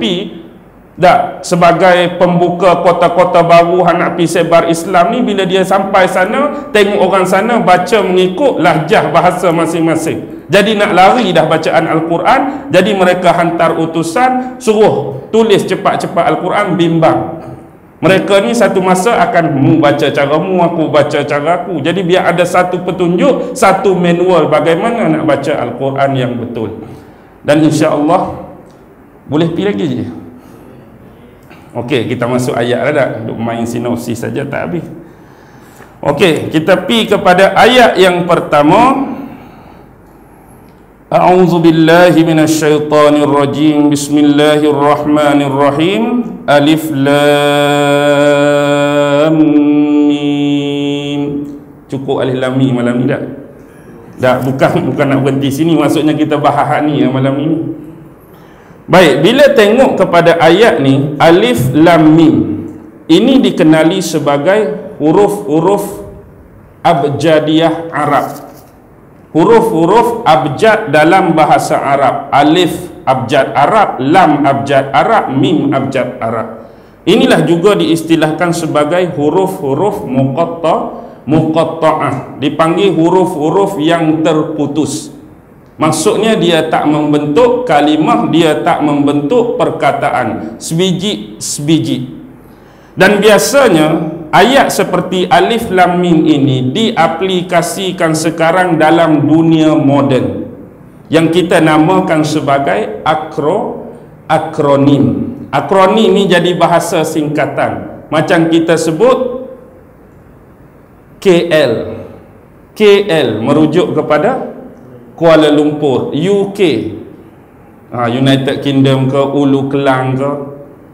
sebagai pembuka kota-kota baru, nak pi sebar Islam ni, bila dia sampai sana, tengok orang sana baca mengikut lahjah bahasa masing-masing. Jadi nak lari dah bacaan Al-Quran. Jadi mereka hantar utusan suruh tulis cepat-cepat Al-Quran, bimbang. Mereka ni satu masa akan mu baca caramu, aku baca caraku. Jadi biar ada satu petunjuk, satu manual bagaimana nak baca Al-Quran yang betul. Dan insya-Allah boleh pergi lagi je. Okey, kita masuk ayat lah dah. Duk main sinopsis saja tak habis. Okey, kita pi kepada ayat yang pertama. A'udzu billahi minasyaitonir rajim. Bismillahirrahmanirrahim. Alif lam mim. Cukup alif lam mim malam ni dah. Dah bukan nak berhenti sini, maksudnya kita bahas ni malam ini. Baik, bila tengok kepada ayat ni alif lam mim, ini dikenali sebagai huruf-huruf abjadiyah Arab. Huruf-huruf abjad dalam bahasa Arab. Alif abjad Arab, lam abjad Arab, mim abjad Arab. Inilah juga diistilahkan sebagai huruf-huruf muqatta'ah. Dipanggil huruf-huruf yang terputus. Maksudnya dia tak membentuk kalimah, dia tak membentuk perkataan, sebiji-sebiji. Dan biasanya ayat seperti alif lam mim ini diaplikasikan sekarang dalam dunia moden yang kita namakan sebagai akronim. Akronim ini jadi bahasa singkatan. Macam kita sebut KL merujuk kepada Kuala Lumpur, UK, United Kingdom ke, Ulu Kelang ke.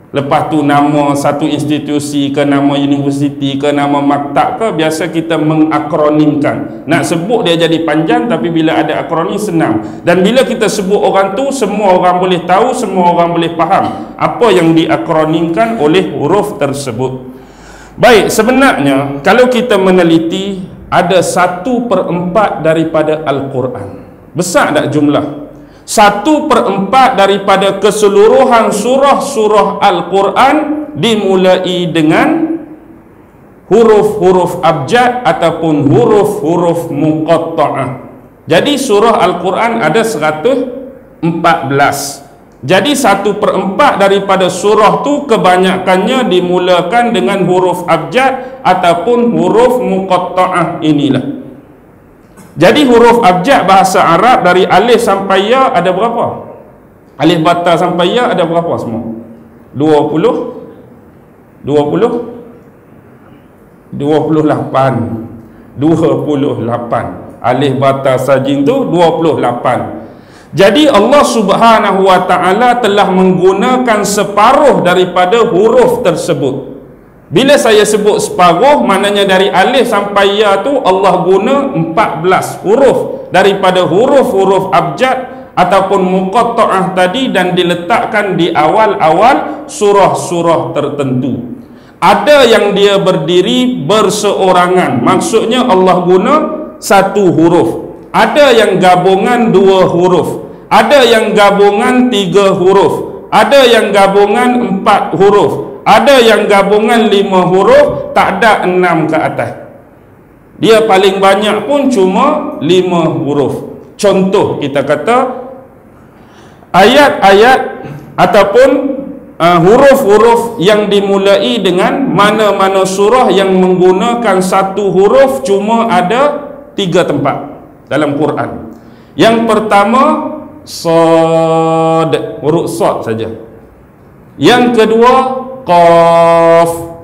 Lepas tu nama satu institusi ke, nama universiti ke, nama maktab ke, biasa kita mengakronimkan. Nak sebut dia jadi panjang, tapi bila ada akronim senang. Dan bila kita sebut orang tu, semua orang boleh tahu, semua orang boleh faham apa yang diakronimkan oleh huruf tersebut. Baik, sebenarnya kalau kita meneliti, ada 1/4 daripada Al-Quran. Besar tak jumlah? 1/4 daripada keseluruhan surah-surah Al-Quran dimulai dengan huruf-huruf abjad ataupun huruf-huruf muqatta'ah. Jadi surah Al-Quran ada 114. Jadi 1/4 daripada surah tu kebanyakannya dimulakan dengan huruf abjad ataupun huruf muqatta'ah inilah. Jadi huruf abjad bahasa Arab dari alif sampai ya ada berapa? Alif bata sampai ya ada berapa semua? 28 alif bata sajin tu 28. Jadi Allah Subhanahu wa taala telah menggunakan separuh daripada huruf tersebut. Bila saya sebut separuh, maknanya dari alif sampai ya tu Allah guna 14 huruf daripada huruf-huruf abjad ataupun muqatta'ah tadi, dan diletakkan di awal-awal surah-surah tertentu. Ada yang dia berdiri berseorangan, maksudnya Allah guna satu huruf. Ada yang gabungan 2 huruf, ada yang gabungan 3 huruf, ada yang gabungan 4 huruf, ada yang gabungan 5 huruf, tak ada 6 ke atas. Dia paling banyak pun cuma 5 huruf. Contoh kita kata ayat-ayat ataupun huruf-huruf yang dimulai dengan mana-mana surah yang menggunakan satu huruf cuma ada 3 tempat dalam Quran. Yang pertama Sad, huruf Sad saja. Yang kedua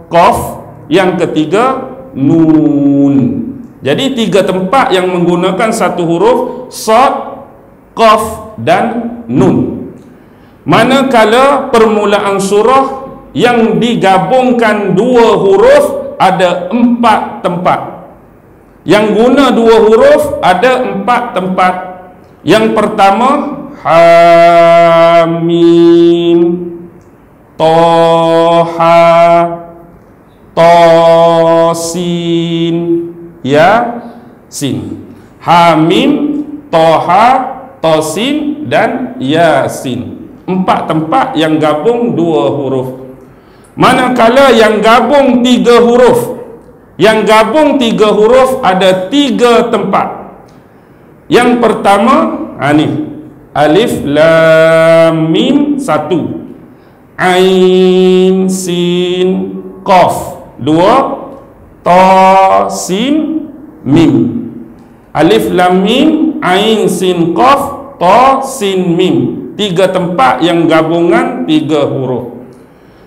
Qaf. Yang ketiga Nun. Jadi 3 tempat yang menggunakan satu huruf, Sad, Qaf dan Nun. Manakala permulaan surah yang digabungkan 2 huruf ada 4 tempat. Yang guna 2 huruf ada 4 tempat. Yang pertama Hamim, Toha, Tosin, Yasin. Hamim, Toha, Tosin dan Yasin. 4 tempat yang gabung 2 huruf. Manakala yang gabung 3 huruf, yang gabung 3 huruf ada 3 tempat. Yang pertama ni alif lam mim 1, Ain sin qaf 2, ta sin mim. Alif lam mim, ain sin qaf, ta sin mim. 3 tempat yang gabungan 3 huruf.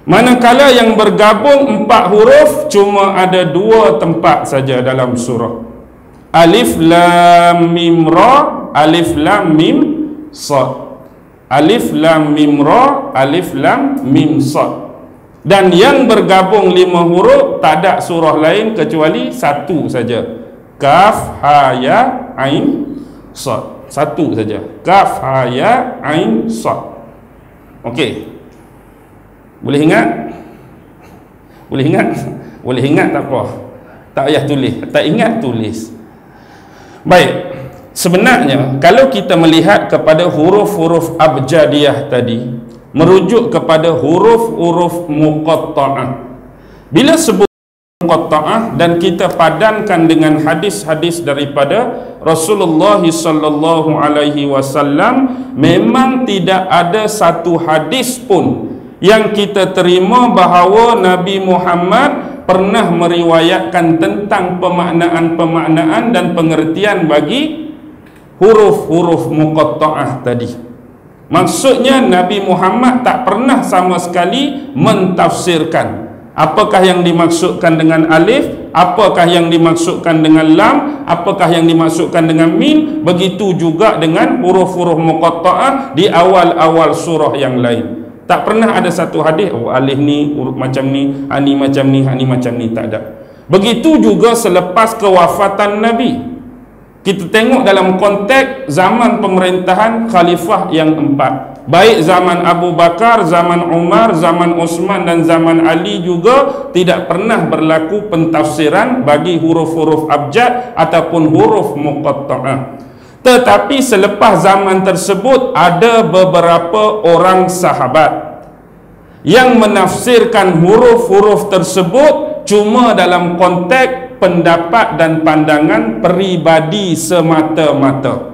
Manakala yang bergabung 4 huruf cuma ada 2 tempat saja dalam surah. Alif lam mim ra, alif lam mim sad. Alif lam mim ra, alif lam mim sad. Dan yang bergabung 5 huruf tak ada surah lain kecuali 1 saja. Kaf ha ya ain sad. 1 saja. Kaf ha ya ain sad. Okey. Boleh ingat? Boleh ingat? Boleh ingat tak apa. Tak payah tulis. Tak ingat tulis. Baik. Sebenarnya kalau kita melihat kepada huruf-huruf abjadiyah tadi, merujuk kepada huruf-huruf muqatta'ah. Bila sebut muqatta'ah dan kita padankan dengan hadis-hadis daripada Rasulullah sallallahu alaihi wasallam, memang tidak ada satu hadis pun yang kita terima bahawa Nabi Muhammad pernah meriwayatkan tentang pemaknaan-pemaknaan dan pengertian bagi huruf-huruf muqatta'ah tadi. Maksudnya Nabi Muhammad tak pernah sama sekali mentafsirkan apakah yang dimaksudkan dengan alif, apakah yang dimaksudkan dengan lam, apakah yang dimaksudkan dengan mim. Begitu juga dengan huruf-huruf muqatta'ah di awal-awal surah yang lain. Tak pernah ada satu hadis, oh alif ni huruf macam ni, ani macam ni, ani macam ni, tak ada. Begitu juga selepas kewafatan Nabi. Kita tengok dalam konteks zaman pemerintahan khalifah yang 4. Baik zaman Abu Bakar, zaman Umar, zaman Osman dan zaman Ali juga tidak pernah berlaku pentafsiran bagi huruf-huruf abjad ataupun huruf muqatta'ah. Tetapi selepas zaman tersebut ada beberapa orang sahabat yang menafsirkan huruf-huruf tersebut cuma dalam konteks pendapat dan pandangan peribadi semata-mata.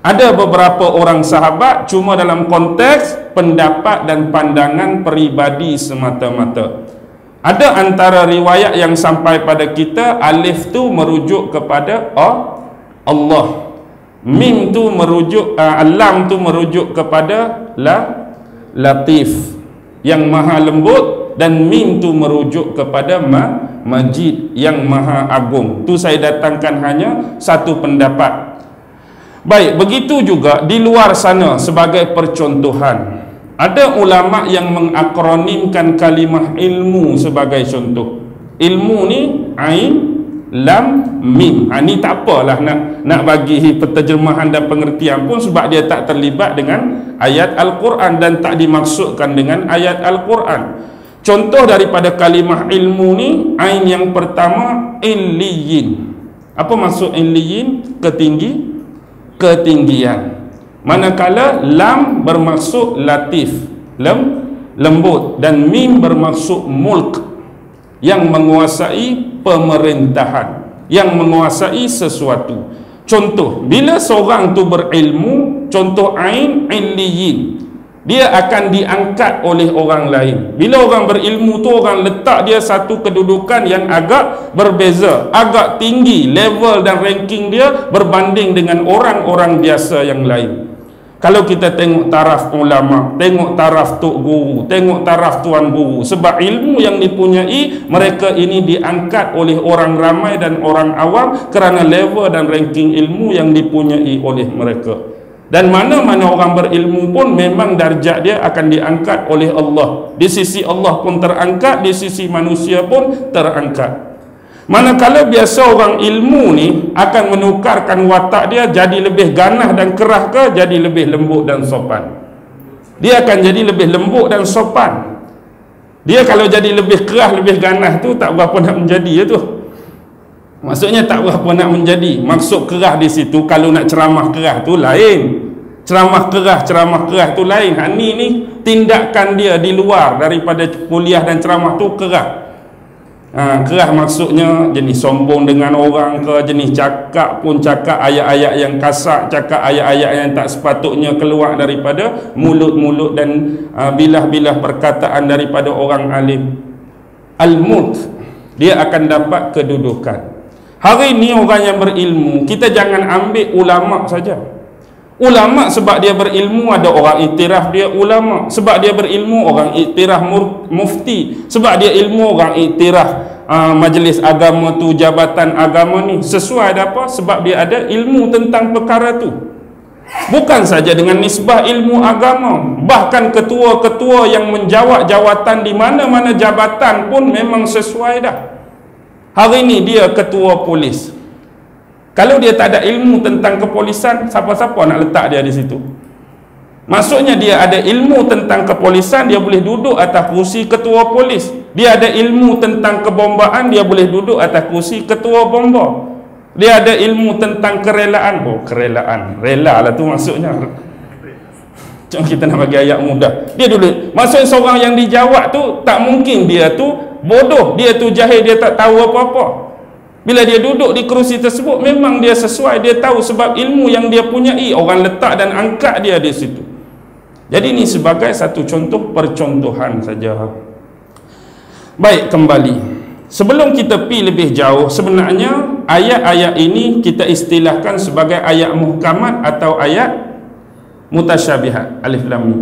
Ada beberapa orang sahabat cuma dalam konteks pendapat dan pandangan peribadi semata-mata. Ada antara riwayat yang sampai pada kita, alif tu merujuk kepada Allah, mim tu merujuk, lam tu merujuk kepada Latif yang maha lembut, dan mim tu merujuk kepada Majid yang maha agung. Tu saya datangkan hanya satu pendapat. Baik, begitu juga di luar sana sebagai percontohan. Ada ulama yang mengakronimkan kalimah ilmu sebagai contoh. Ilmu ni ain, lam, mim. Ni tak apalah nak bagi penterjemahan dan pengertian pun, sebab dia tak terlibat dengan ayat Al-Quran dan tak dimaksudkan dengan ayat Al-Quran. Contoh daripada kalimah ilmu ni, ain yang pertama illiyin. Apa maksud illiyin? Ketinggian. Manakala lam bermaksud latif, lembut, dan mim bermaksud mulk, yang menguasai pemerintahan, yang menguasai sesuatu. Contoh, bila seorang tu berilmu, contoh ain illiyin, dia akan diangkat oleh orang lain. Bila orang berilmu tu, orang letak dia satu kedudukan yang agak berbeza, agak tinggi level dan ranking dia berbanding dengan orang-orang biasa yang lain. Kalau kita tengok taraf ulama, tengok taraf tok guru, tengok taraf tuan guru, sebab ilmu yang dipunyai, mereka ini diangkat oleh orang ramai dan orang awam kerana level dan ranking ilmu yang dipunyai oleh mereka. Dan mana-mana orang berilmu pun memang darjat dia akan diangkat oleh Allah. Di sisi Allah pun terangkat, di sisi manusia pun terangkat. Manakala biasa orang ilmu ni akan menukarkan watak dia jadi lebih ganah dan kerah ke jadi lebih lembut dan sopan. Dia akan jadi lebih lembut dan sopan. Dia kalau jadi lebih kerah, lebih ganah tu tak berapa nak menjadi ya tu. Maksudnya tak berapa nak menjadi. Maksud kerah di situ, kalau nak ceramah kerah tu lain. Ceramah kerah tu lain. Ni tindakan dia di luar daripada kuliah dan ceramah tu kerah. Kerah maksudnya jenis sombong dengan orang ke, jenis cakap pun cakap ayat-ayat yang kasar, cakap ayat-ayat yang tak sepatutnya keluar daripada mulut-mulut dan bilah-bilah perkataan daripada orang alim. Al-mulk, dia akan dapat kedudukan. Hari ni orang yang berilmu, kita jangan ambil ulama saja. Ulama sebab dia berilmu, ada orang iktiraf dia ulama. Sebab dia berilmu, orang iktiraf mufti. Sebab dia ilmu, orang iktiraf majlis agama tu, jabatan agama ni. Sesuai ada apa? Sebab dia ada ilmu tentang perkara tu. Bukan saja dengan nisbah ilmu agama, bahkan ketua-ketua yang menjawat jawatan di mana-mana jabatan pun memang sesuai dah. Hari ni dia ketua polis. Kalau dia tak ada ilmu tentang kepolisan, siapa-siapa nak letak dia di situ? Maksudnya dia ada ilmu tentang kepolisan, dia boleh duduk atas kursi ketua polis. Dia ada ilmu tentang kebombaan, dia boleh duduk atas kursi ketua bomba. Dia ada ilmu tentang kerelaan. Oh, kerelaan, rela lah tu maksudnya. Macam kita nak bagi ayat mudah. Dia dulu, maksudnya seorang yang dijawab tu, tak mungkin dia tu bodoh, dia tu jahil, dia tak tahu apa-apa. Bila dia duduk di kerusi tersebut, memang dia sesuai, dia tahu sebab ilmu yang dia punyai, orang letak dan angkat dia di situ. Jadi ini sebagai satu contoh percontohan saja. Baik, kembali. Sebelum kita pergi lebih jauh, sebenarnya ayat-ayat ini kita istilahkan sebagai ayat muhkamat atau ayat mutasyabihat. Alif lam mim.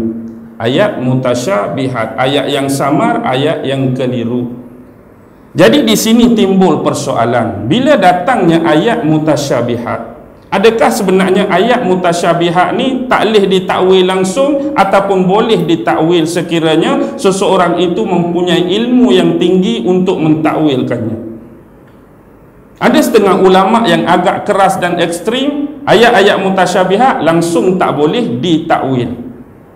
Ayat mutasyabihat, ayat yang samar, ayat yang keliru. Jadi di sini timbul persoalan, bila datangnya ayat mutasyabihat, adakah sebenarnya ayat mutasyabihat ni tak boleh ditakwil langsung ataupun boleh ditakwil sekiranya seseorang itu mempunyai ilmu yang tinggi untuk mentakwilkannya? Ada setengah ulama yang agak keras dan ekstrim, ayat-ayat mutasyabihat langsung tak boleh ditakwil.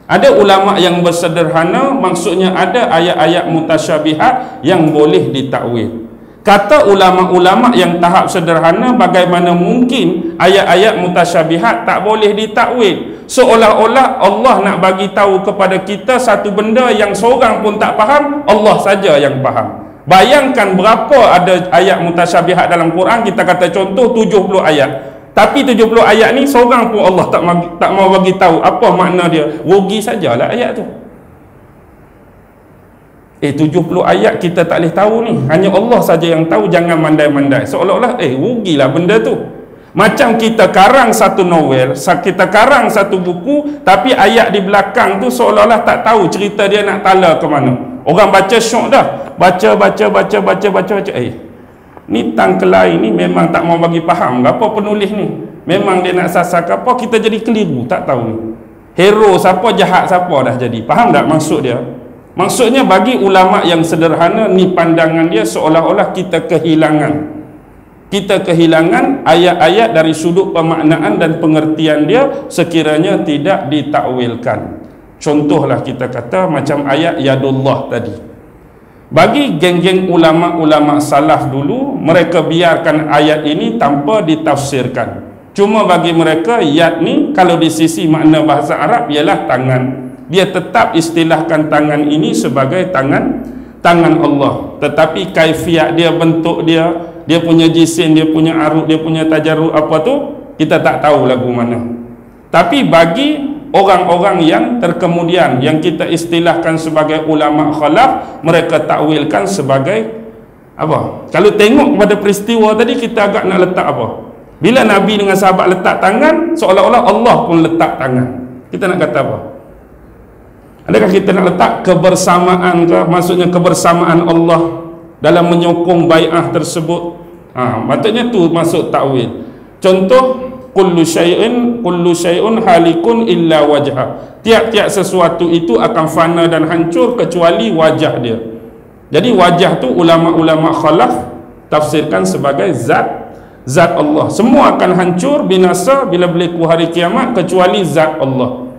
Ada ulama yang bersederhana, maksudnya ada ayat-ayat mutasyabihat yang boleh ditakwil. Kata ulama-ulama yang tahap sederhana, bagaimana mungkin ayat-ayat mutasyabihat tak boleh ditakwil? Seolah-olah Allah nak bagi tahu kepada kita satu benda yang seorang pun tak faham, Allah saja yang faham. Bayangkan berapa ada ayat mutasyabihat dalam Quran, kita kata contoh 70 ayat. Tapi 70 ayat ni seorang pun Allah tak mau bagi tahu apa makna dia. Rugi sajalah ayat tu. 70 ayat kita tak boleh tahu ni. Hanya Allah saja yang tahu, jangan mandai-mandai. Seolah-olah rugilah benda tu. Macam kita karang satu novel, kita karang satu buku, tapi ayat di belakang tu seolah-olah tak tahu cerita dia nak tala ke mana. Orang baca syok dah. Baca. Ni tangkelai ni memang tak mau bagi faham apa penulis ni. Memang dia nak sasar ke apa, kita jadi keliru, tak tahu ni. Hero siapa, jahat siapa dah jadi. Faham tak maksud dia? Maksudnya bagi ulama yang sederhana, ni pandangan dia seolah-olah kita kehilangan. Kita kehilangan ayat-ayat dari sudut pemaknaan dan pengertian dia sekiranya tidak ditakwilkan. Contohlah kita kata macam ayat yadullah tadi. Bagi geng-geng ulama-ulama salaf dulu, mereka biarkan ayat ini tanpa ditafsirkan. Cuma bagi mereka, yad ni kalau di sisi makna bahasa Arab ialah tangan. Dia tetap istilahkan tangan ini sebagai tangan Allah. Tetapi kaifiat dia, bentuk dia, dia punya jisim, dia punya arut, dia punya tajarrud apa tu, kita tak tahu lagu mana. Tapi bagi orang-orang yang terkemudian, yang kita istilahkan sebagai ulama khalaf, mereka takwilkan sebagai apa? Kalau tengok pada peristiwa tadi, kita agak nak letak apa? Bila Nabi dengan sahabat letak tangan, seolah-olah Allah pun letak tangan. Kita nak kata apa? Adakah kita nak letak kebersamaan ke? Maksudnya kebersamaan Allah dalam menyokong bai'ah tersebut. Maksudnya tu masuk takwil. Contoh, kullu syai'un halikun illa wajha. Tiap-tiap sesuatu itu akan fana dan hancur kecuali wajah dia. Jadi wajah tu ulama-ulama khalaf tafsirkan sebagai zat Allah. Semua akan hancur, binasa bila berlaku hari kiamat kecuali zat Allah.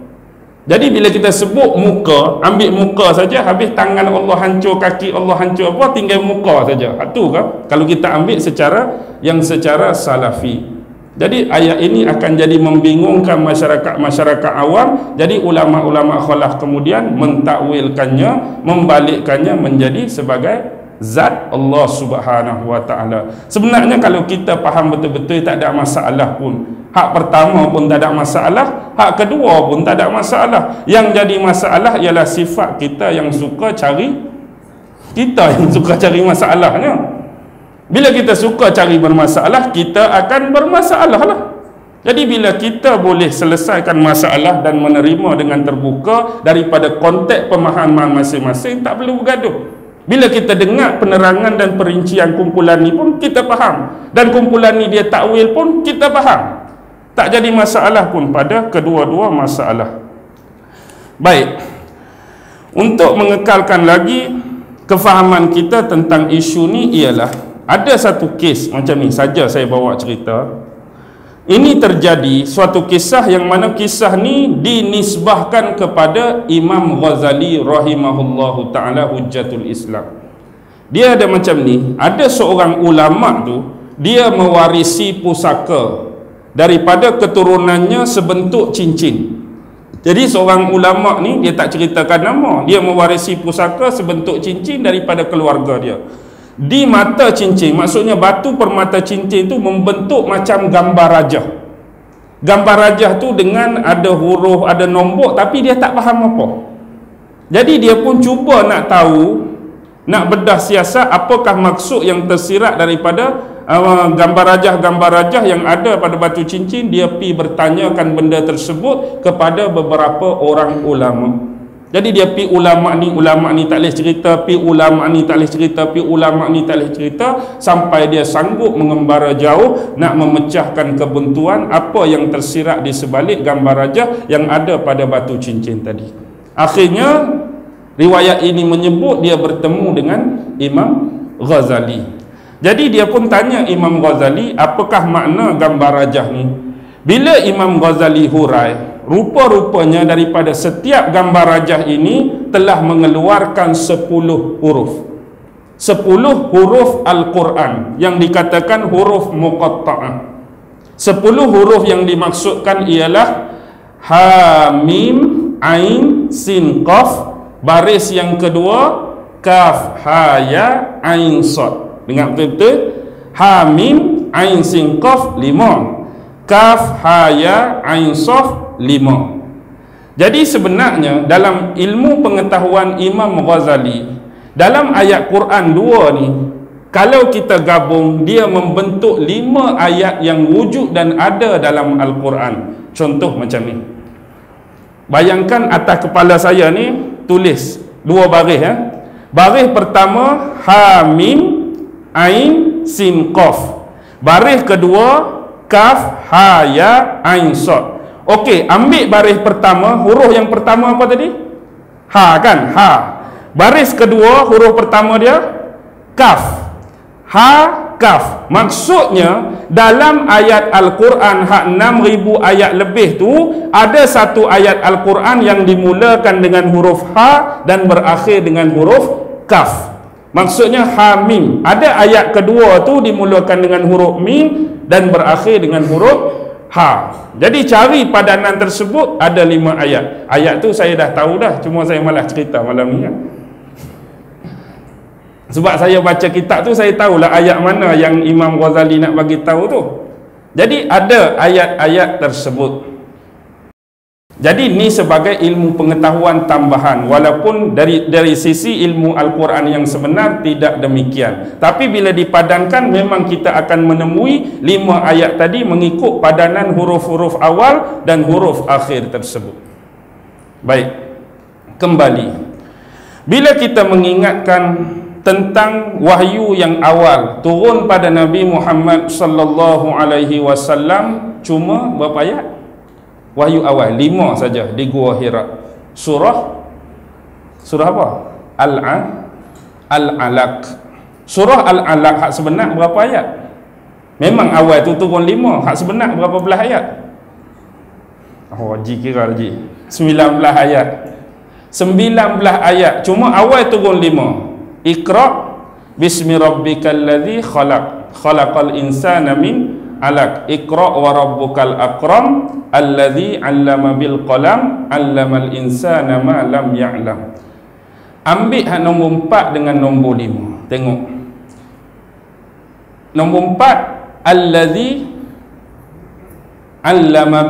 Jadi bila kita sebut muka, ambil muka saja, habis tangan Allah hancur, kaki Allah hancur, apa, tinggal muka saja. Itu kan kalau kita ambil secara salafi. Jadi ayat ini akan jadi membingungkan masyarakat awam. Jadi ulama-ulama khalaf kemudian mentakwilkannya, membalikkannya menjadi sebagai zat Allah Subhanahu wa taala. Sebenarnya kalau kita faham betul-betul tak ada masalah pun. Hak pertama pun tak ada masalah, hak kedua pun tak ada masalah. Yang jadi masalah ialah sifat kita yang suka cari masalahnya. Bila kita suka cari bermasalah, kita akan bermasalah lah. Jadi bila kita boleh selesaikan masalah dan menerima dengan terbuka daripada konteks pemahaman masing-masing, tak perlu bergaduh. Bila kita dengar penerangan dan perincian kumpulan ni pun kita faham, dan kumpulan ni dia takwil pun kita faham. Tak jadi masalah pun pada kedua-dua masalah. Baik, untuk mengekalkan lagi kefahaman kita tentang isu ni ialah ada satu kes macam ni saja saya bawa cerita. Ini terjadi suatu kisah yang mana kisah ni dinisbahkan kepada Imam Ghazali rahimahullahu ta'ala, Hujjatul Islam. Dia ada macam ni, ada seorang ulama tu, dia mewarisi pusaka daripada keturunannya sebentuk cincin. Jadi seorang ulama ni, dia tak ceritakan nama, dia mewarisi pusaka sebentuk cincin daripada keluarga dia. Di mata cincin, maksudnya batu permata cincin tu membentuk macam gambar rajah. Gambar rajah tu dengan ada huruf, ada nombor, tapi dia tak faham apa. Jadi dia pun cuba nak tahu, nak bedah siasat apakah maksud yang tersirat daripada gambar rajah yang ada pada batu cincin. Dia pergi bertanyakan benda tersebut kepada beberapa orang ulama. Jadi dia pi ulama ni tak boleh cerita, pi ulama ni tak boleh cerita, pi ulama ni tak boleh cerita, sampai dia sanggup mengembara jauh nak memecahkan kebuntuan apa yang tersirat di sebalik gambar rajah yang ada pada batu cincin tadi. Akhirnya riwayat ini menyebut dia bertemu dengan Imam Ghazali. Jadi dia pun tanya Imam Ghazali, apakah makna gambar rajah ni? Bila Imam Ghazali hurai, rupa-rupanya daripada setiap gambar rajah ini telah mengeluarkan 10 huruf. 10 huruf Al-Quran yang dikatakan huruf muqatta'ah. 10 huruf yang dimaksudkan ialah Ha, Mim, Ain, Sin, Qaf. Baris yang kedua Kaf, Ha, Ya, Ain, Sad. Dengar betul-betul. Ha, Mim, Ain, Sin, Qaf, 5. Kaf, Ha, Ya, Ain, Sad, 5. Jadi sebenarnya dalam ilmu pengetahuan Imam Ghazali, dalam ayat Quran 2 ni, kalau kita gabung, dia membentuk 5 ayat yang wujud dan ada dalam Al-Quran. Contoh macam ni. Bayangkan atas kepala saya ni tulis 2 baris ya. Baris pertama Ha, Mim, Ain, Sin, Qaf. Baris kedua Kaf, Ha, Ya, Ain, Sad. Okey, ambil baris pertama, huruf yang pertama apa tadi? Ha kan? Ha. Baris kedua, huruf pertama dia Kaf. Ha, Kaf. Maksudnya dalam ayat Al-Quran hak 6,000 ayat lebih tu, ada satu ayat Al-Quran yang dimulakan dengan huruf Ha dan berakhir dengan huruf Kaf. Maksudnya Ha, Mim. Ada ayat kedua tu dimulakan dengan huruf Mim dan berakhir dengan huruf Ha. Jadi cari padanan tersebut, ada 5 ayat. Ayat tu saya dah tahu dah, cuma saya malas cerita malam ni. Sebab saya baca kitab tu, saya tahulah ayat mana yang Imam Ghazali nak bagi tahu tu. Jadi ada ayat-ayat tersebut. Jadi ni sebagai ilmu pengetahuan tambahan, walaupun dari sisi ilmu Al-Quran yang sebenar tidak demikian. Tapi bila dipadankan, memang kita akan menemui 5 ayat tadi mengikut padanan huruf-huruf awal dan huruf akhir tersebut. Baik, kembali. Bila kita mengingatkan tentang wahyu yang awal turun pada Nabi Muhammad sallallahu alaihi wasallam, cuma berapa ayat? Wahyu awal 5 saja di Gua Hira. Surah apa? Al-Alaq. Surah Al-Alaq hak sebenar berapa ayat? Memang awal tu turun 5, hak sebenar berapa belah ayat? Oh, Haji kira Haji. 19 ayat. 19 ayat, cuma awal turun 5. Iqra bismi rabbikal ladzi khalaq, khalaqal insana min alaq, Iqra wa rabbukal akram alladzi 'allama bil qalam 'allamal insana ma lam ya'lam. Ambil hak nombor 4 dengan nombor 5. Tengok. Nombor 4, alladzi 'allama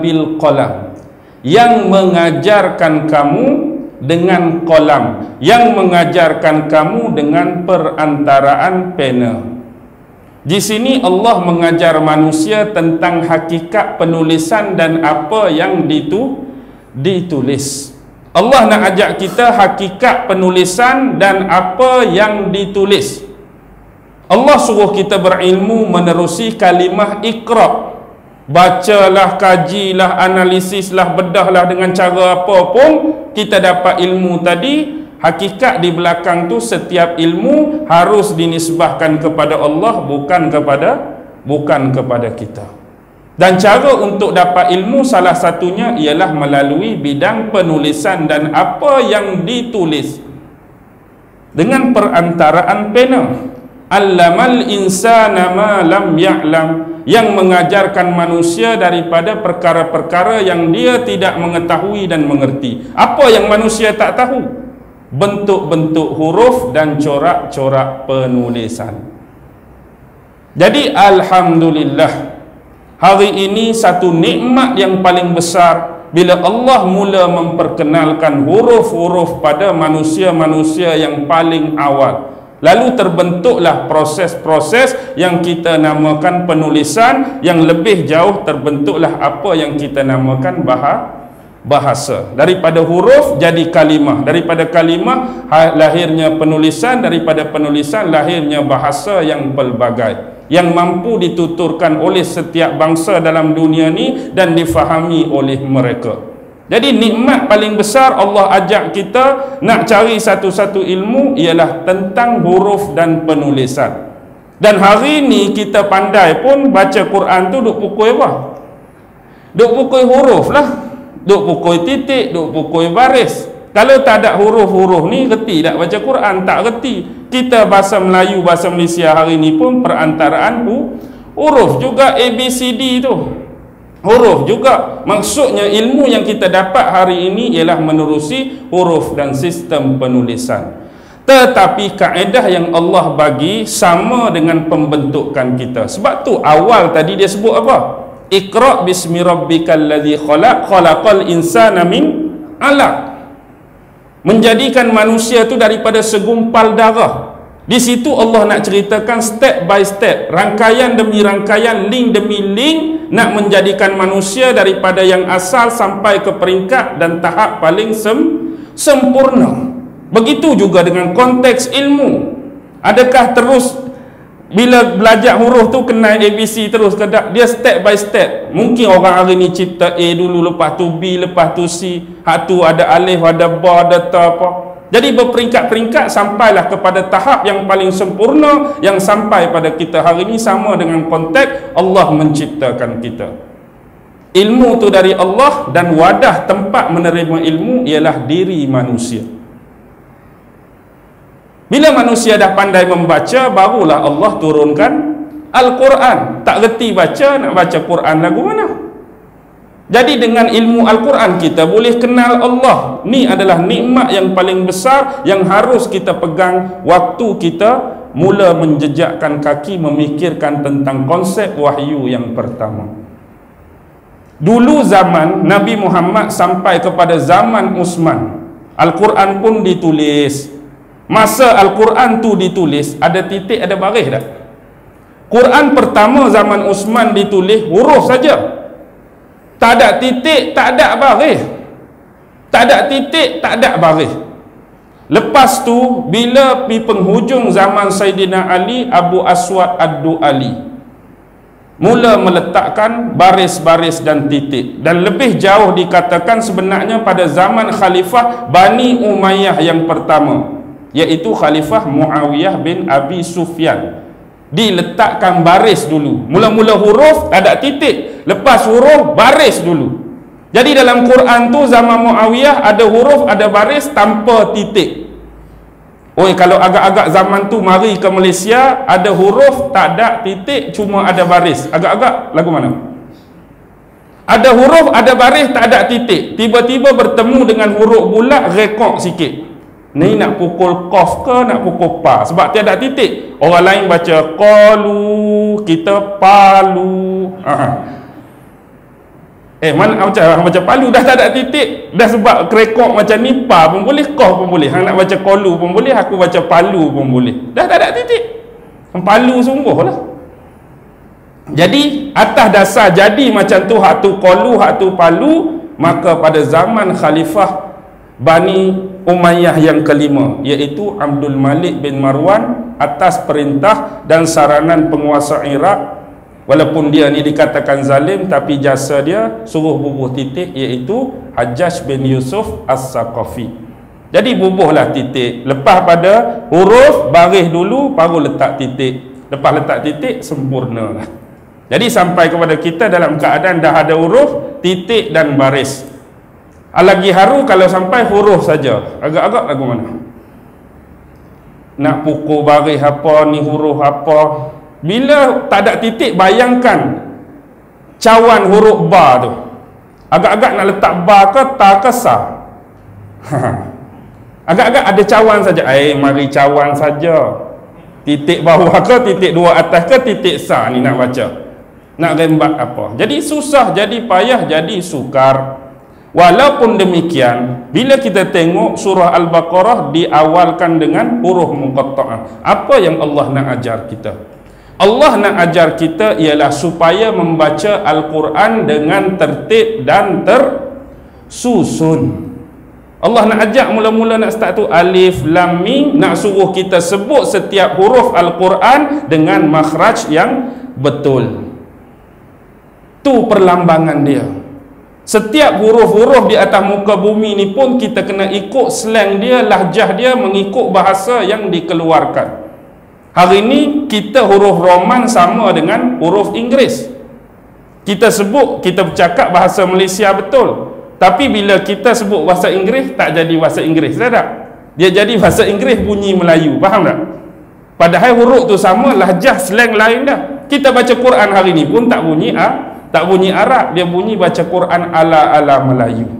bil qalam, yang mengajarkan kamu dengan qalam, yang mengajarkan kamu dengan perantaraan pena. Di sini Allah mengajar manusia tentang hakikat penulisan dan apa yang ditulis. Allah nak ajak kita hakikat penulisan dan apa yang ditulis. Allah suruh kita berilmu menerusi kalimah Iqra. Bacalah, kajilah, analisislah, bedahlah dengan cara apa pun kita dapat ilmu tadi. Hakikat di belakang tu setiap ilmu harus dinisbahkan kepada Allah, bukan kepada kita. Dan cara untuk dapat ilmu salah satunya ialah melalui bidang penulisan dan apa yang ditulis dengan perantaraan pena. Allamal insana ma lam ya'lam, yang mengajarkan manusia daripada perkara-perkara yang dia tidak mengetahui dan mengerti. Apa yang manusia tak tahu? Bentuk-bentuk huruf dan corak-corak penulisan. Jadi alhamdulillah, hari ini satu nikmat yang paling besar bila Allah mula memperkenalkan huruf-huruf pada manusia-manusia yang paling awal. Lalu terbentuklah proses-proses yang kita namakan penulisan, yang lebih jauh terbentuklah apa yang kita namakan bahasa. Daripada huruf jadi kalimah, daripada kalimah lahirnya penulisan, daripada penulisan lahirnya bahasa yang pelbagai, yang mampu dituturkan oleh setiap bangsa dalam dunia ni dan difahami oleh mereka. Jadi nikmat paling besar Allah ajak kita nak cari satu-satu ilmu ialah tentang huruf dan penulisan. Dan hari ni kita pandai pun baca Quran tu duk pukul apa? Duk pukul huruf lah, duk pukul titik, duk pukul baris. Kalau tak ada huruf-huruf ni, reti tak baca Quran? Tak reti. Kita bahasa Melayu, bahasa Malaysia hari ni pun perantaraan huruf juga, ABCD tu huruf juga. Maksudnya ilmu yang kita dapat hari ini ialah menerusi huruf dan sistem penulisan. Tetapi kaedah yang Allah bagi sama dengan pembentukan kita. Sebab tu awal tadi dia sebut apa? Iqra bismi rabbikal ladzi khalaq, khalaqal insana min 'alaq. Menjadikan manusia tu daripada segumpal darah. Di situ Allah nak ceritakan step by step, rangkaian demi rangkaian, link demi link, nak menjadikan manusia daripada yang asal sampai ke peringkat dan tahap paling sempurna. Begitu juga dengan konteks ilmu. Adakah terus bila belajar huruf tu kena ABC terus ke tak? Dia step by step. Mungkin orang hari ni cipta A dulu, lepas tu B, lepas tu C, hak tu ada alif, ada ba, ada ta apa. Jadi berperingkat-peringkat sampailah kepada tahap yang paling sempurna, yang sampai pada kita hari ini sama dengan konteks Allah menciptakan kita. Ilmu tu dari Allah dan wadah tempat menerima ilmu ialah diri manusia. Bila manusia dah pandai membaca, barulah Allah turunkan Al-Quran. Tak reti baca, nak baca Quran lagu mana? Jadi dengan ilmu Al-Quran kita boleh kenal Allah. Ni adalah nikmat yang paling besar yang harus kita pegang waktu kita mula menjejakkan kaki memikirkan tentang konsep wahyu yang pertama. Dulu zaman Nabi Muhammad sampai kepada zaman Uthman, Al-Quran pun ditulis. Masa Al-Quran tu ditulis, ada titik, ada baris tak? Quran pertama zaman Uthman ditulis huruf saja. Tak ada titik, tak ada baris. Tak ada titik, tak ada baris. Lepas tu, bila di penghujung zaman Sayyidina Ali, Abu Aswad Ad-Du'ali mula meletakkan baris-baris dan titik. Dan lebih jauh dikatakan sebenarnya pada zaman Khalifah Bani Umayyah yang pertama, iaitu Khalifah Muawiyah bin Abi Sufyan, diletakkan baris dulu. Mula-mula huruf tak ada titik, lepas huruf baris dulu. Jadi dalam Quran tu zaman Muawiyah ada huruf, ada baris tanpa titik. Oi, kalau agak-agak zaman tu mari ke Malaysia, ada huruf tak ada titik, cuma ada baris. Agak-agak lagu mana? Ada huruf, ada baris, tak ada titik. Tiba-tiba bertemu dengan huruf bulat, rekod sikit. Ni nak pukul qaf ke nak pukul pa? Sebab tiada titik. Orang lain baca qalu, kita palu. Mana macam palu dah tak ada titik. Dah sebab rekod macam ni, pa pun boleh, qaf pun boleh. Hang nak baca qalu pun boleh, aku baca palu pun boleh. Dah tak ada titik. Palu sungguh lah. Jadi atas dasar jadi macam tu, hak tu qalu, hak tu palu, maka pada zaman Khalifah Bani Umayyah yang kelima, iaitu Abdul Malik bin Marwan, atas perintah dan saranan penguasa Iraq, walaupun dia ni dikatakan zalim, tapi jasa dia suruh bubuh titik, iaitu Hajjaj bin Yusuf As-Saqafi. Jadi bubuhlah titik, lepas pada huruf baris dulu baru letak titik, lepas letak titik sempurnalah. Jadi sampai kepada kita dalam keadaan dah ada huruf, titik dan baris. Lagi haru kalau sampai huruf saja. Agak-agak lagu mana? Nak pukul baris apa, ni huruf apa. Bila tak ada titik, bayangkan cawan huruf ba tu. Agak-agak nak letak ba ke ta ke sa. Agak-agak ada cawan saja. Mari cawan saja. Titik bawah ke, titik dua atas ke, titik sa ni nak baca. Nak rembat apa. Jadi susah, jadi payah, jadi sukar. Walaupun demikian, bila kita tengok surah Al-Baqarah diawalkan dengan huruf muqatta'ah. Apa yang Allah nak ajar kita? Allah nak ajar kita ialah supaya membaca Al-Quran dengan tertib dan tersusun. Allah nak ajak mula-mula nak start tu alif lam mim, nak suruh kita sebut setiap huruf Al-Quran dengan makhraj yang betul. Tu perlambangan dia. Setiap huruf-huruf di atas muka bumi ni pun kita kena ikut slang dia, lahjah dia, mengikut bahasa yang dikeluarkan. Hari ni kita huruf Roman sama dengan huruf Inggeris. Kita sebut, kita bercakap bahasa Malaysia betul, tapi bila kita sebut bahasa Inggeris, tak jadi bahasa Inggeris, tak? Dia jadi bahasa Inggeris bunyi Melayu, faham tak? Padahal huruf tu sama, lahjah slang lain dah. Kita baca Quran hari ni pun tak bunyi tak bunyi Arab, dia bunyi baca Quran ala-ala Melayu.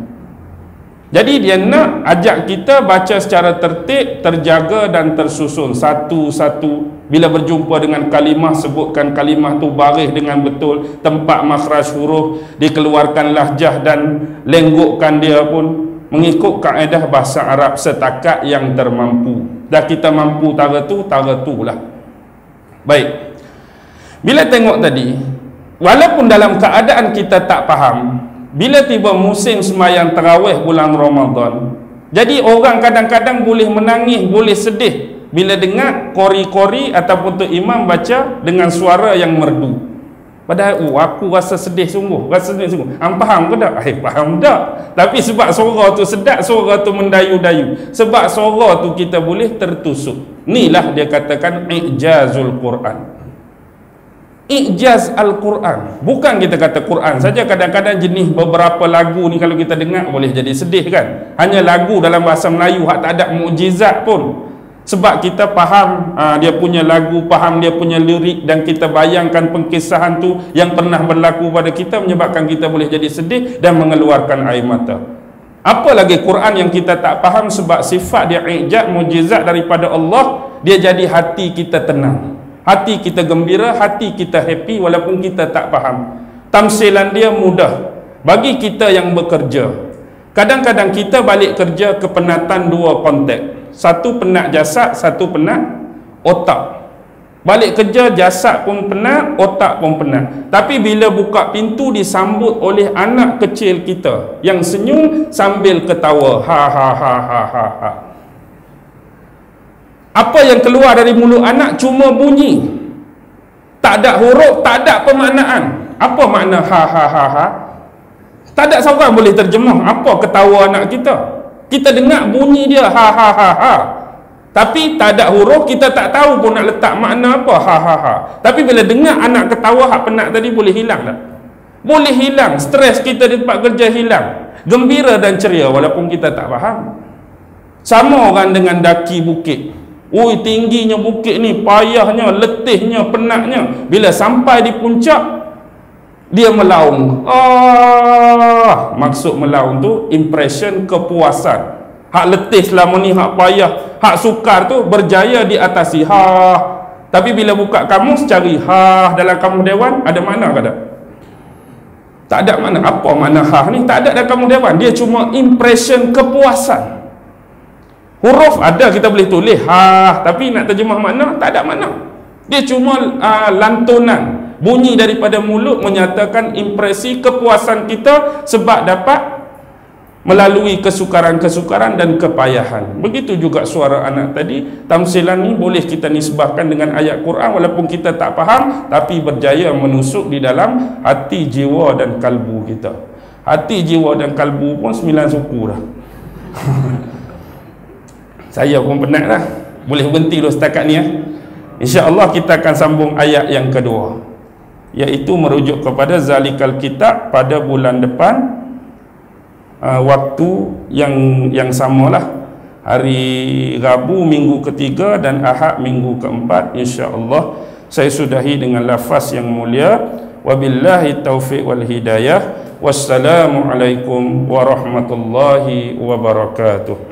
Jadi dia nak ajak kita baca secara tertib, terjaga dan tersusun satu-satu. Bila berjumpa dengan kalimah, sebutkan kalimah tu baris dengan betul, tempat makhraj huruf, dikeluarkan lahjah dan lenggukkan dia pun mengikut kaedah bahasa Arab setakat yang termampu. Dah kita mampu tara tu lah. Baik. Bila tengok tadi, walaupun dalam keadaan kita tak faham, bila tiba musim sembahyang tarawih bulan Ramadan, jadi orang kadang-kadang boleh menangis, boleh sedih bila dengar qori-qori ataupun tu imam baca dengan suara yang merdu. Padahal aku rasa sedih sungguh, faham ke tak? Faham tak? Tapi sebab suara tu sedap, suara tu mendayu-dayu, sebab suara tu kita boleh tertusuk. Inilah dia katakan i'jazul Quran. Ijaz Al-Quran. Bukan kita kata Quran saja, kadang-kadang jenis beberapa lagu ni kalau kita dengar boleh jadi sedih kan. Hanya lagu dalam bahasa Melayu hak tak ada mukjizat pun. Sebab kita faham dia punya lagu, faham dia punya lirik, dan kita bayangkan pengkisahan tu yang pernah berlaku pada kita, menyebabkan kita boleh jadi sedih dan mengeluarkan air mata. Apa lagi Quran yang kita tak faham, sebab sifat dia ijaz, mukjizat daripada Allah, dia jadi hati kita tenang, hati kita gembira, hati kita happy walaupun kita tak faham. Tamsilan dia mudah bagi kita yang bekerja. Kadang-kadang kita balik kerja kepenatan dua konteks. Satu penat jasad, satu penat otak. Balik kerja jasad pun penat, otak pun penat. Tapi bila buka pintu disambut oleh anak kecil kita yang senyum sambil ketawa, ha ha ha ha ha ha. Apa yang keluar dari mulut anak cuma bunyi, tak ada huruf, tak ada pemaknaan. Apa makna ha ha ha ha? Tak ada seorang boleh terjemah apa ketawa anak kita. Kita dengar bunyi dia ha ha ha ha, tapi tak ada huruf, kita tak tahu pun nak letak makna apa ha ha ha. Tapi bila dengar anak ketawa hak penat tadi, boleh hilang tak? Boleh hilang, stres kita di tempat kerja hilang, gembira dan ceria walaupun kita tak faham. Sama orang dengan daki bukit. Ui, tingginya bukit ni, payahnya, letihnya, penatnya. Bila sampai di puncak, dia melaung. Maksud melaung tu impression kepuasan. Hak letih selama ni, hak payah, hak sukar tu berjaya diatasi. Tapi bila buka kamus cari dalam kamus dewan, ada makna ke tak? Tak ada makna. Apa makna ni? Tak ada dalam kamus dewan. Dia cuma impression kepuasan. Huruf ada, kita boleh tulis tapi nak terjemah makna, tak ada makna. Dia cuma lantunan, Bunyi daripada mulut menyatakan impresi kepuasan kita sebab dapat melalui kesukaran-kesukaran dan kepayahan. Begitu juga suara anak tadi. Tamsilan ni boleh kita nisbahkan dengan ayat Quran walaupun kita tak faham, tapi berjaya menusuk di dalam hati, jiwa dan kalbu kita. Hati, jiwa dan kalbu pun 9 suku dah. Saya pun penat dah. Boleh berhenti dulu setakat ni ya. InsyaAllah kita akan sambung ayat yang kedua, iaitu merujuk kepada zalikal kitab pada bulan depan, waktu yang samalah, hari Rabu minggu ketiga dan Ahad minggu keempat. InsyaAllah saya sudahi dengan lafaz yang mulia. Wabillahi taufiq wal hidayah. Wassalamualaikum warahmatullahi wabarakatuh.